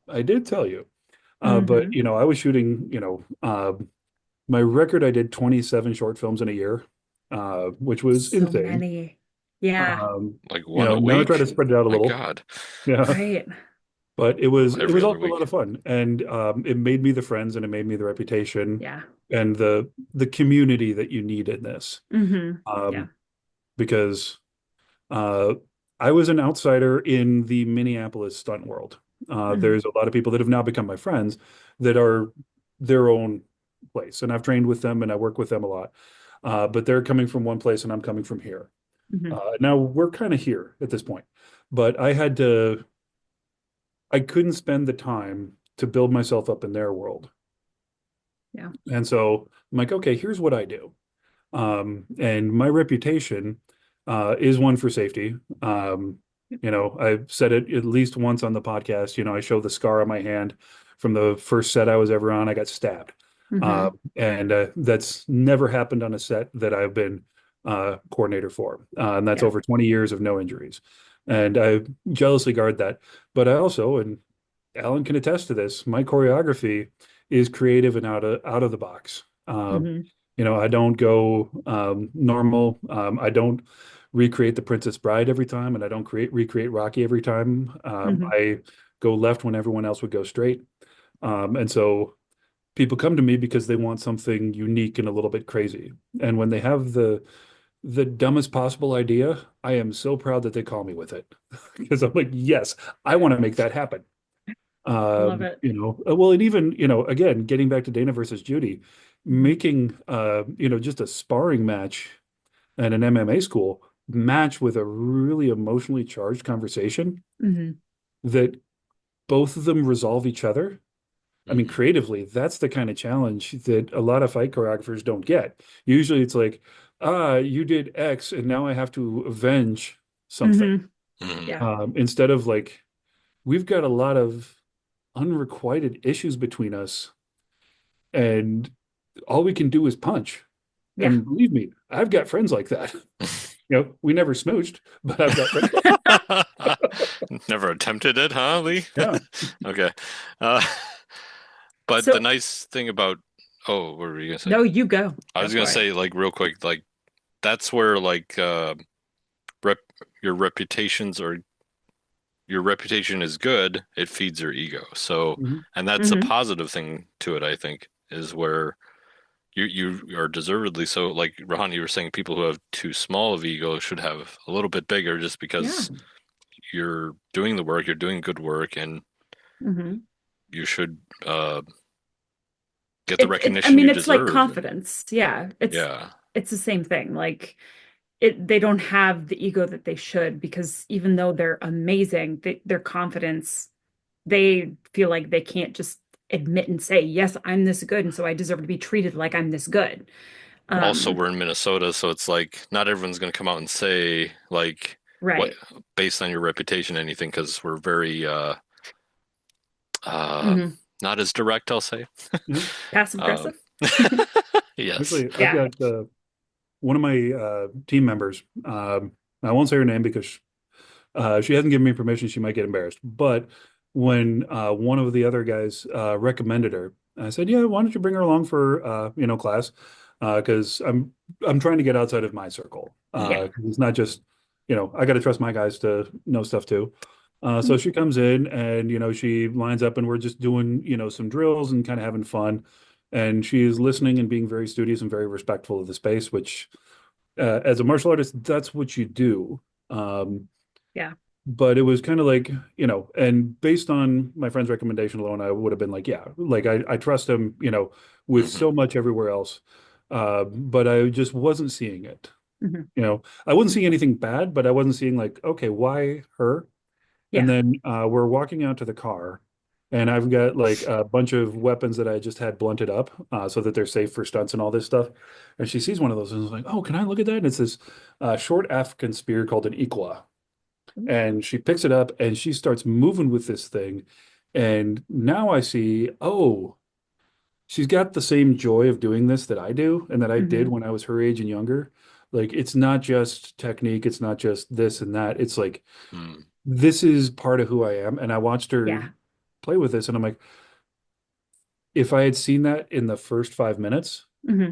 "I did tell you." But Hmm. I was shooting, my record, I did 27 short films in a year, which was So insane. many. Yeah. Like one a Now I try week? to spread it out a My little. God. Yeah. Right. But it was Every other also a lot week. of fun. And it made me the friends and it made me the reputation Yeah. and the community that you need in this. Hmm. Yeah. Um, because Uh, I was an outsider in the Minneapolis stunt world. Hmm. There's a lot of people that have now become my friends that are their own place, and I've trained with them and I work with them a lot. But they're coming from one place and I'm coming from here. Hmm. Now we're kind of here at this point, but I couldn't spend the time to build myself up in their world. Yeah. And so I'm like, okay, here's what I do. And my reputation, is one for safety. I've said it at least once on the podcast. I show the scar on my hand from the first set I was ever on. I got stabbed. Hmm. And that's never happened on a set that I've been coordinator for. And that's Yeah. over 20 years of no injuries. And I jealously guard that. But I also, and Alan can attest to this, my choreography is creative and out of the box. Hmm. I don't go normal. I don't recreate The Princess Bride every time, and I don't recreate Rocky every time. Hmm. I go left when everyone else would go straight. And so people come to me because they want something unique and a little bit crazy. And when they have the dumbest possible idea, I am so proud that they call me with it because I'm like, yes, I want to make that happen. Love it. Well, and even, again, getting back to Dana versus Judy, Hmm. making, just a sparring match at an MMA school match with a really emotionally charged conversation Hmm. that both of them resolve each other. I mean, Hmm. creatively, that's the kind of challenge that a lot of fight choreographers don't get. Usually it's like, you did X and now I have to avenge something. Hmm. Hmm. Yeah. Instead of like, we've got a lot of unrequited issues between us and all we can do is punch. Yeah. And believe me, I've got friends like that. We never smooched, but I've got friends like Never attempted it, huh, Lee? yeah. Okay. Uh, but the So, nice thing about, oh, what were you gonna say? no, you go. I Go was gonna for it. say, like, real quick, like, that's where, like, rep your reputations or your reputation is good, it feeds your ego. So, Mhm. and that's a Hmm. positive thing to it, I think, is where you are deservedly so. Like Rohan, you were saying, people who have too small of ego should have a little bit bigger, just Yeah. because you're doing the work, you're doing good work, and Hmm. you should get the I recognition mean, you it's like deserve. And confidence. Yeah. yeah, It's the same thing. Like they don't have the ego that they should because even though they're amazing, their confidence, they feel like they can't just admit and say, yes, I'm this good, and so I deserve to be treated like I'm this good. also Um, we're in Minnesota, so it's like not everyone's going to come out and say like what right. based on your reputation anything because we're very uh Hmm. not as direct, I'll say. Yeah. Passive Um, aggressive. yes. Actually, I've Yeah. got one of my team members. I won't say her name because she hasn't given me permission. She might get embarrassed. But when one of the other guys recommended her, I said, "Yeah, why don't you bring her along for class? Because I'm trying to get outside of my circle. Yeah. 'Cause it's not just I got to trust my guys to know stuff too." So Mhm. she comes in and she lines up and we're just doing some drills and kind of having fun. And she is listening and being very studious and very respectful of the space, which as a martial artist, that's what you do. Um, Yeah. but it was kind of like, and based on my friend's recommendation alone, I would have been like, yeah, like I trust him, with Hmm. so much everywhere else. But I just wasn't seeing it. Hmm. I wasn't seeing anything bad, but I wasn't seeing like, okay, why her? And Yeah. then we're walking out to the car, and I've got like a bunch of weapons that I just had blunted up so that they're safe for stunts and all this stuff. And she sees one of those and is like, "Oh, can I look at that?" And it's this short African spear called an ikwa. And she picks it up and she starts moving with this thing. And now I see, oh, she's got the same joy of doing this that I do and that I did Hmm. when I was her age and younger. Like, it's not just technique, it's not just this and that. It's like, Hmm. this is part of who I am. And I watched her Yeah. play with this, and I'm like, if I had seen that in the first 5 minutes, Hmm.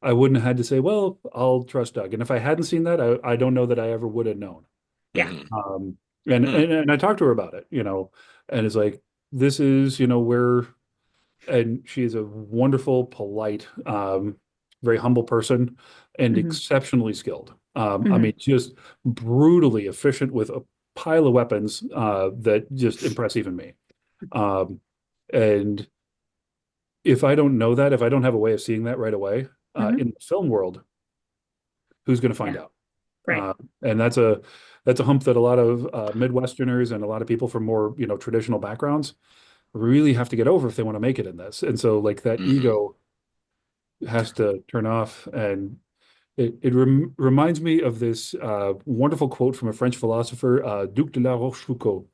I wouldn't have had to say, well, I'll trust Doug. And if I hadn't seen that, I don't know that I ever would have known. Yeah. Hmm. Um, and, Hmm. and and I talked to her about it, and it's like, this is, where, and she's a wonderful, polite, very humble person and Hmm. exceptionally skilled. I Hmm. mean, just brutally efficient with a pile of weapons that just impress even me. Um, and if I don't know that, if I don't have a way of seeing that right away, Hmm. in the film world, who's going to find Yeah. out? Right. And that's a hump that a lot of Midwesterners and a lot of people from more traditional backgrounds really have to get over if they want to make it in this. And so like that Hmm. ego has to turn off. And It reminds me of this wonderful quote from a French philosopher, Duc de la Rochefoucauld.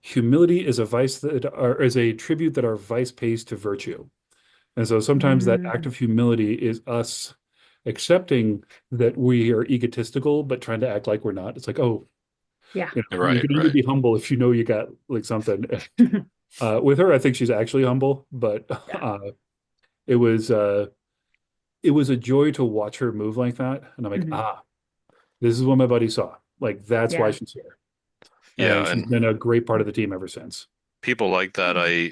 Humility is a vice that, or is a tribute that our vice pays to virtue. And so sometimes that act Mm, of humility is us accepting that we are egotistical, but trying to act like we're not. It's like, oh, yeah. you Right, can only right. be humble if you know you got like something. With her, I think she's actually humble, but Yeah. it was uh, it was a joy to watch her move like that. And I'm like, Mhm. this is what my buddy saw. Like that's why Yeah. she's here, and Yeah, she's and been a great part of the team ever since. people like that I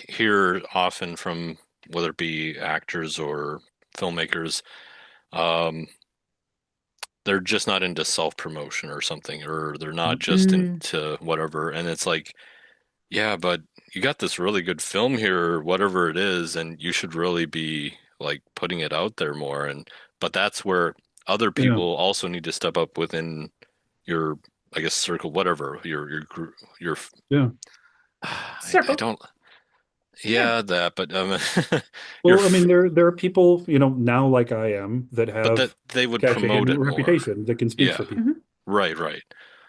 hear often from whether it be actors or filmmakers, um, they're just not into self-promotion or something, or they're not just Mm, into whatever. And it's like, yeah, but you got this really good film here, or whatever it is, and you should really be like putting it out there more. And but that's where other Yeah, people also need to step up within your, I guess, circle, whatever your group, your. yeah. I circle. don't. Yeah. Yeah, that, but your, Well, I mean, there are people, now like I am that but that have they would cachet promote and it more. reputation that can speak Yeah, for people. Mhm. right, right.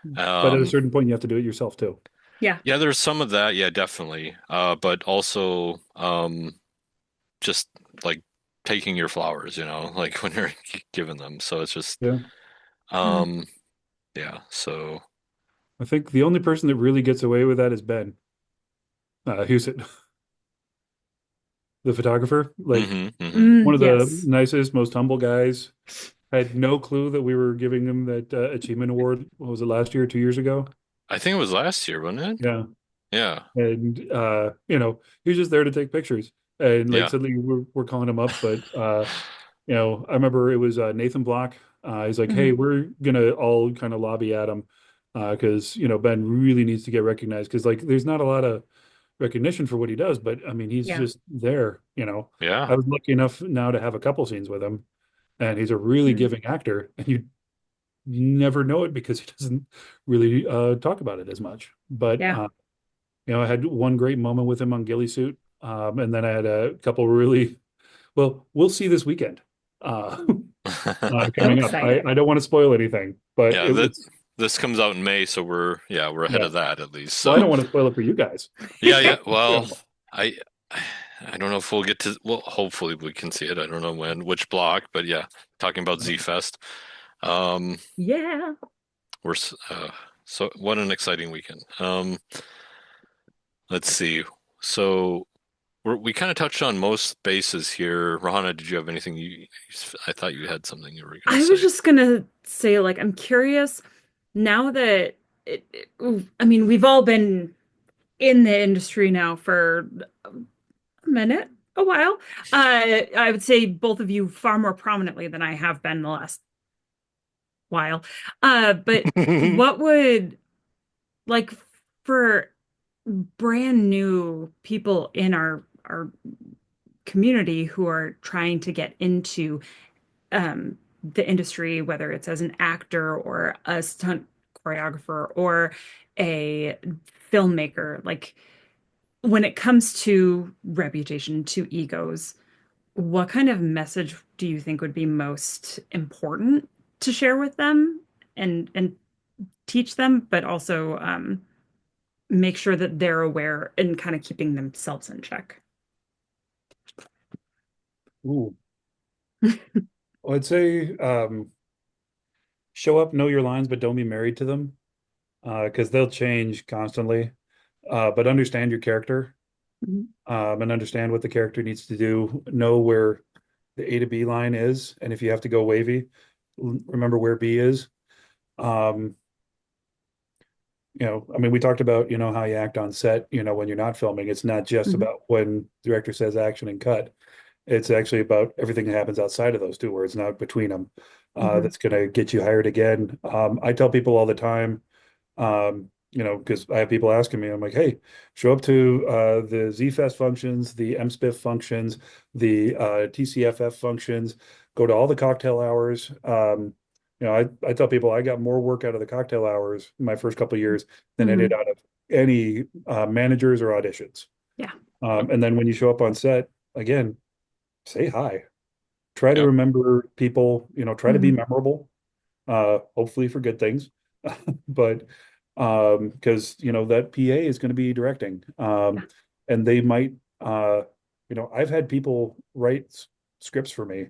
But at a Um, certain point, you have to do it yourself too. Yeah. yeah, there's some of that. Yeah, definitely. But also, just like taking your flowers, like when you're giving them. So it's just, Yeah. Mm. um, yeah. So, I think the only person that really gets away with that is Ben Husett, the photographer. Like hmm. one Mm, of the yes. nicest, most humble guys. I had no clue that we were giving him that achievement award. What was it, last year, 2 years ago? I think it was last year, wasn't it? Yeah. Yeah, And he was just there to take pictures. And like yeah. suddenly we're calling him up, but I remember it was Nathan Block. He's like, "Hey, Mhm. we're gonna all kind of lobby at him because Ben really needs to get recognized because like there's not a lot of recognition for what he does, but I mean he's Yeah. just there. Yeah. I was lucky enough now to have a couple scenes with him, and he's a really Mm. giving actor, and you never know it because he doesn't really talk about it as much. But Yeah. I had one great moment with him on Ghillie Suit, and then I had a couple really well. We'll see this weekend So coming up. I, exciting. I don't want to spoil anything, but Yeah, it that was this comes out in May, so we're ahead yeah. of that at least. Well, I So don't want to spoil it for you guys. yeah, yeah. But, Well, I I don't know if we'll get to, well, hopefully we can see it. I don't know when, which block, but yeah, talking about Z Fest. Um, Yeah. we're so what an exciting weekend. Let's see. So we kind of touched on most bases here. Rahana, did you have anything I thought you had something you were gonna I was say. just gonna say, like, I'm curious now that I mean, we've all been in the industry now for a minute, a while. I would say both of you far more prominently than I have been the last while. But what would like for brand new people in our community who are trying to get into the industry, whether it's as an actor or a stunt choreographer or a filmmaker, like when it comes to reputation, to egos, what kind of message do you think would be most important to share with them and teach them, but also make sure that they're aware and kind of keeping themselves in check? ooh, well, I'd say show up, know your lines, but don't be married to them because they'll change constantly. But understand your character Mhm. and understand what the character needs to do. Know where the A to B line is, and if you have to go wavy, remember where B is. Um, I mean, we talked about, how you act on set, when you're not filming. It's not just Mhm. about when the director says action and cut. It's actually about everything that happens outside of those two words, not between them. Mhm. That's going to get you hired again. I tell people all the time, because I have people asking me, I'm like, hey, show up to the Z-Fest functions, the MSPIF functions, the TCFF functions, go to all the cocktail hours. I tell people I got more work out of the cocktail hours in my first couple of years than I did Mhm. out of any managers or auditions. Yeah. And then when you show up on set, again, say hi. try to Yep. remember people, try to be Hmm. memorable, hopefully for good things. But because that PA is going to be directing. Yeah. And they might I've had people write scripts for me,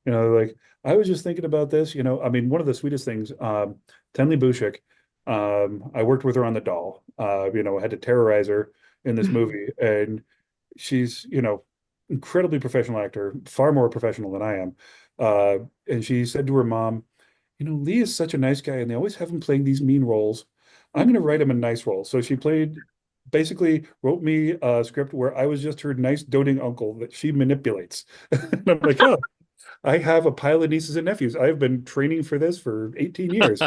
like I was just thinking about this, I mean, one of the sweetest things, Tenley Bushik, I worked with her on the doll, had to terrorize her in this movie, and she's, incredibly professional actor, far more professional than I am. And she said to her mom, Lee is such a nice guy, and they always have him playing these mean roles. I'm going to write him a nice role. So she basically wrote me a script where I was just her nice doting uncle that she manipulates. And I'm like, oh, I have a pile of nieces and nephews. I've been training for this for 18 years.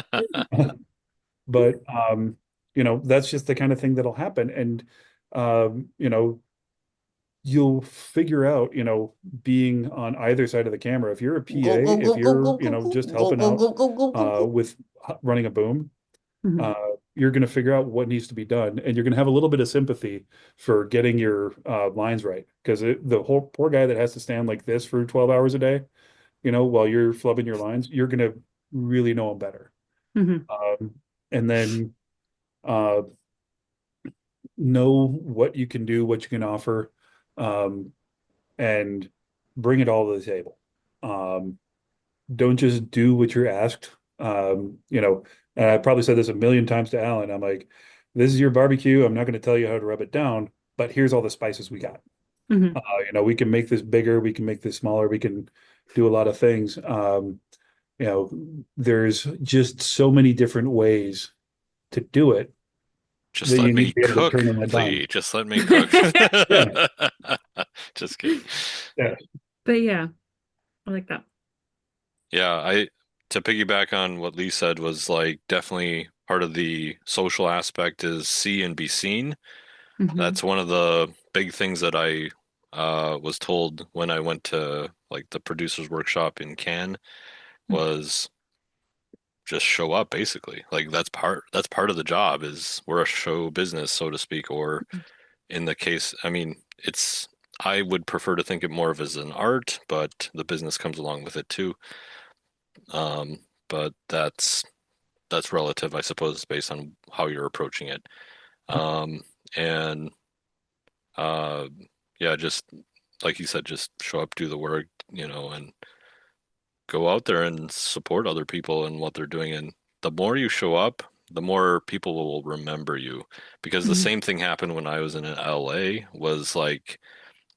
But that's just the kind of thing that'll happen. And you'll figure out, being on either side of the camera. If you're a PA, if you're, just helping out with running a boom, Hmm. uh, you're going to figure out what needs to be done, and you're going to have a little bit of sympathy for getting your lines right. Because the whole poor guy that has to stand like this for 12 hours a day, while you're flubbing your lines, you're going to really know him better. Hmm. Um, and then uh, know what you can do, what you can offer, um, and bring it all to the table. Um, don't just do what you're asked. And I probably said this a million times to Alan. I'm like, this is your barbecue. I'm not going to tell you how to rub it down, but here's all the spices we got. Hmm. We can make this bigger, we can make this smaller, we can do a lot of things. There's just so many different ways to do it Just that let you need me to be able to cook, turn the lights on. Lee. Just let me cook. Yeah, Just kidding. yeah. But yeah, I like that. Yeah, I to piggyback on what Lee said was like definitely part of the social aspect is see and be seen. Hmm. That's one of the big things that I was told when I went to like the producers workshop in Cannes was just show up basically. Like that's part of the job is we're a show business, so to speak, or in the case, I mean, it's I would prefer to think it more of as an art, but the business comes along with it too. But that's relative, I suppose, based on how you're approaching it. Um, and uh, yeah, just like you said, just show up, do the work, and go out there and support other people and what they're doing. And the more you show up, the more people will remember you. Because the Hmm. same thing happened when I was in LA, was like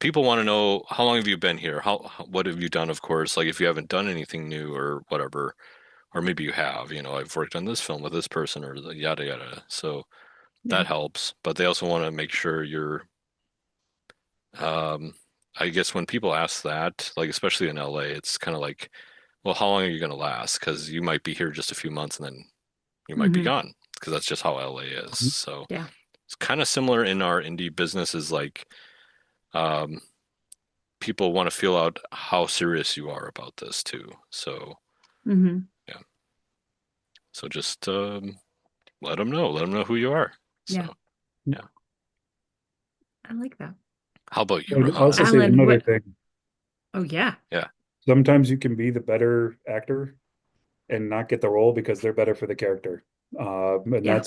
people want to know how long have you been here? What have you done, of course, like if you haven't done anything new or whatever, or maybe you have, I've worked on this film with this person or the yada yada. So Yeah. that helps. But they also want to make sure you're um I guess when people ask that, like especially in LA, it's kind of like, well, how long are you going to last? Because you might be here just a few months and then you might be Hmm. gone because that's just how LA is. So Yeah. it's kind of similar in our indie businesses. Like, um, people want to feel out how serious you are about this too. So Hmm. yeah, so just let them know who you are. Yeah. So yeah, I like that. how about you, I'd Ramona? also say Alan, another what? thing. Oh, yeah. Yeah, Sometimes you can be the better actor and not get the role because they're better for the character. And Yeah.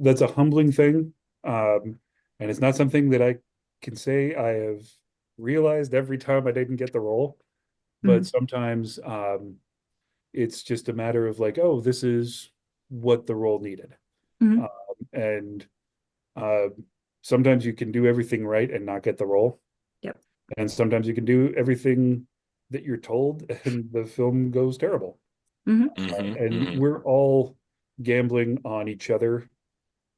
that's a humbling thing. And it's not something that I can say I have realized every time I didn't get the role, but Hmm. sometimes it's just a matter of like, oh, this is what the role needed. Hmm. Um, and uh, Sometimes you can do everything right and not get the role. Yep. And sometimes you can do everything that you're told and the film goes terrible. Hmm. And hmm. we're all gambling on each other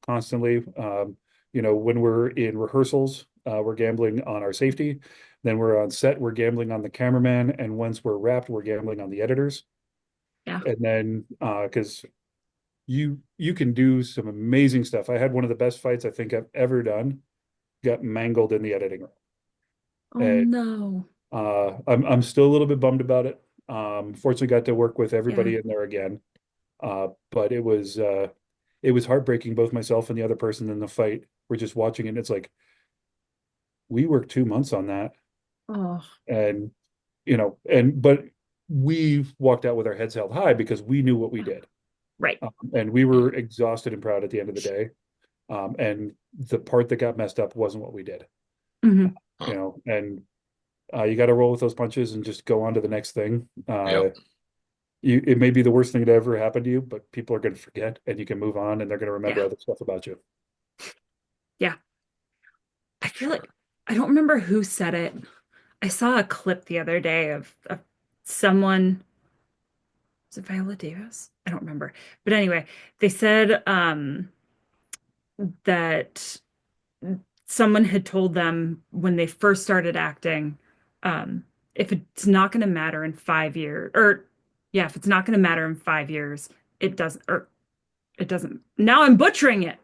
constantly. When we're in rehearsals, we're gambling on our safety. Then we're on set, we're gambling on the cameraman. And once we're wrapped, we're gambling on the editors. Yeah. And then because you can do some amazing stuff. I had one of the best fights I think I've ever done, got mangled in the editing room. Oh, And no. I'm still a little bit bummed about it. Fortunately got to work with Yeah. everybody in there again. But it was heartbreaking. Both myself and the other person in the fight were just watching it. And it's like we worked 2 months on that, Oh, and but we walked out with our heads held high because we knew what we did. Right. And we were exhausted and proud at the end of the day. And the part that got messed up wasn't what we did. Hmm. And you got to roll with those punches and just go on to the next thing. Yep. It may be the worst thing that ever happened to you, but people are going to forget and you can move on and they're going to remember Yeah. other stuff about you. Yeah. I feel like I don't remember who said it. I saw a clip the other day of someone, was it Viola Davis? I don't remember. But anyway, they said that someone had told them when they first started acting, if it's not going to matter in 5 years, or yeah, if it's not going to matter in 5 years, it doesn't, or it doesn't. Now I'm butchering it.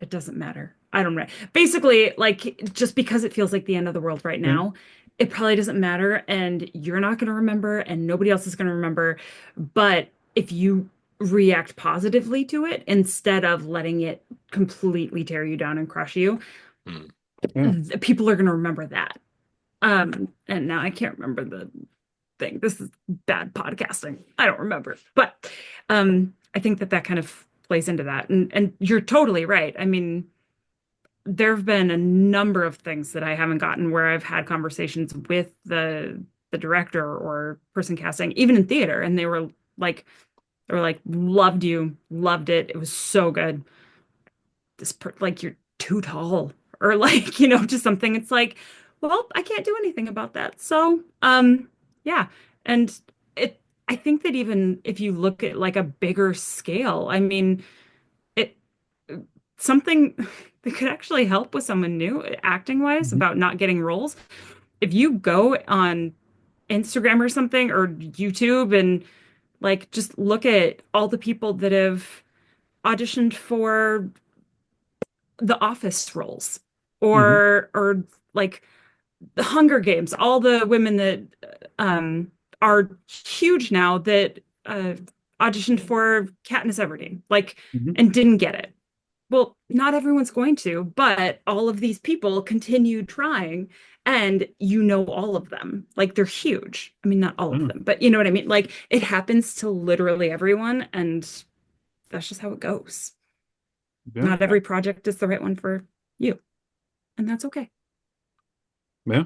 It doesn't matter. I don't know. Basically, like just because it feels like the end of the world right And now, it probably doesn't matter, and you're not going to remember, and nobody else is going to remember. But if you react positively to it instead of letting it completely tear you down and crush you, Mm. yeah. people are going to remember that. And now I can't remember the thing. This is bad podcasting. I don't remember. But I think that kind of plays into that. And you're totally right. I mean, there have been a number of things that I haven't gotten where I've had conversations with the director or person casting, even in theater, and they were like, loved you, loved it. It was so good. Like you're too tall, or like, just something. It's like, well, I can't do anything about that. So, yeah. And I think that even if you look at like a bigger scale, I mean, it something that could actually help with someone new acting wise Mhm. about not getting roles. If you go on Instagram or something or YouTube and like just look at all the people that have auditioned for the Office roles Mhm. or like the Hunger Games, all the women that are huge now that auditioned for Katniss Everdeen, like, Mhm. and didn't get it. Well, not everyone's going to, but all of these people continue trying, and all of them. Like they're huge. I mean, not all of Yeah. them, but you know what I mean? Like it happens to literally everyone, and that's just how it goes. Yeah. Not every project is the right one for you, and that's okay. Yeah.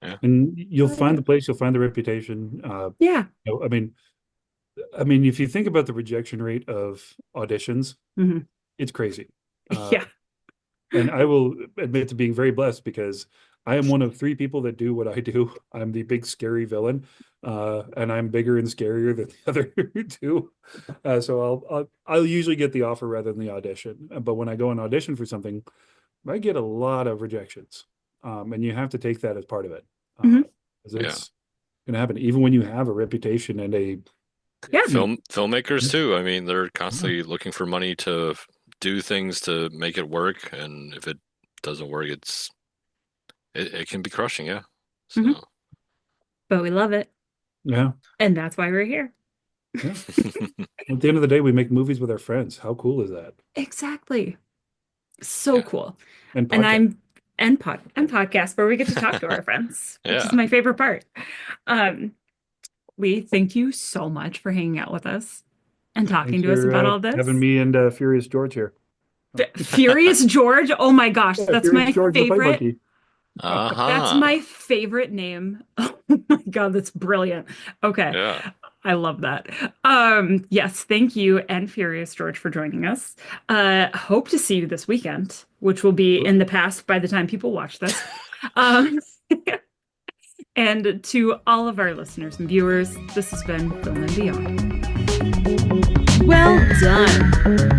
Yeah. And you'll Totally find the good. place, you'll find the reputation. Yeah. I mean, if you think about the rejection rate of auditions, Hmm. it's crazy. Uh, Yeah. and I will admit to being very blessed because I am one of three people that do what I do. I'm the big scary villain, and I'm bigger and scarier than the other two. So I'll usually get the offer rather than the audition. But when I go and audition for something, I get a lot of rejections, and you have to take that as part of it, Hmm. 'cause Yeah. it's going to happen even when you have a reputation and a Yeah. Filmmakers too. I mean, they're yeah. constantly looking for money to do things to make it work, and if it doesn't work, it can be crushing, yeah. Hmm. So But we love it. Yeah. And that's why we're here. Yeah. At the end of the day, we make movies with our friends. How cool is that? Exactly. So yeah, cool. And And podcast. and podcast where we get to talk to our friends, which is yeah, my favorite part. Um, Lee, thank you so much for hanging out with us and Thanks talking to us for about all having this. me and Furious George here. Furious George. Oh my gosh, Yeah, Furious George the Fight Monkey. That's uh-huh, my favorite name. Oh my God, that's brilliant. Okay. yeah. I love that. Yes, thank you and Furious George for joining us. Hope to see you this weekend, which will be in the past by the time people watch this. Um, and to all of our listeners and viewers, this has been Film and Beyond. Well done.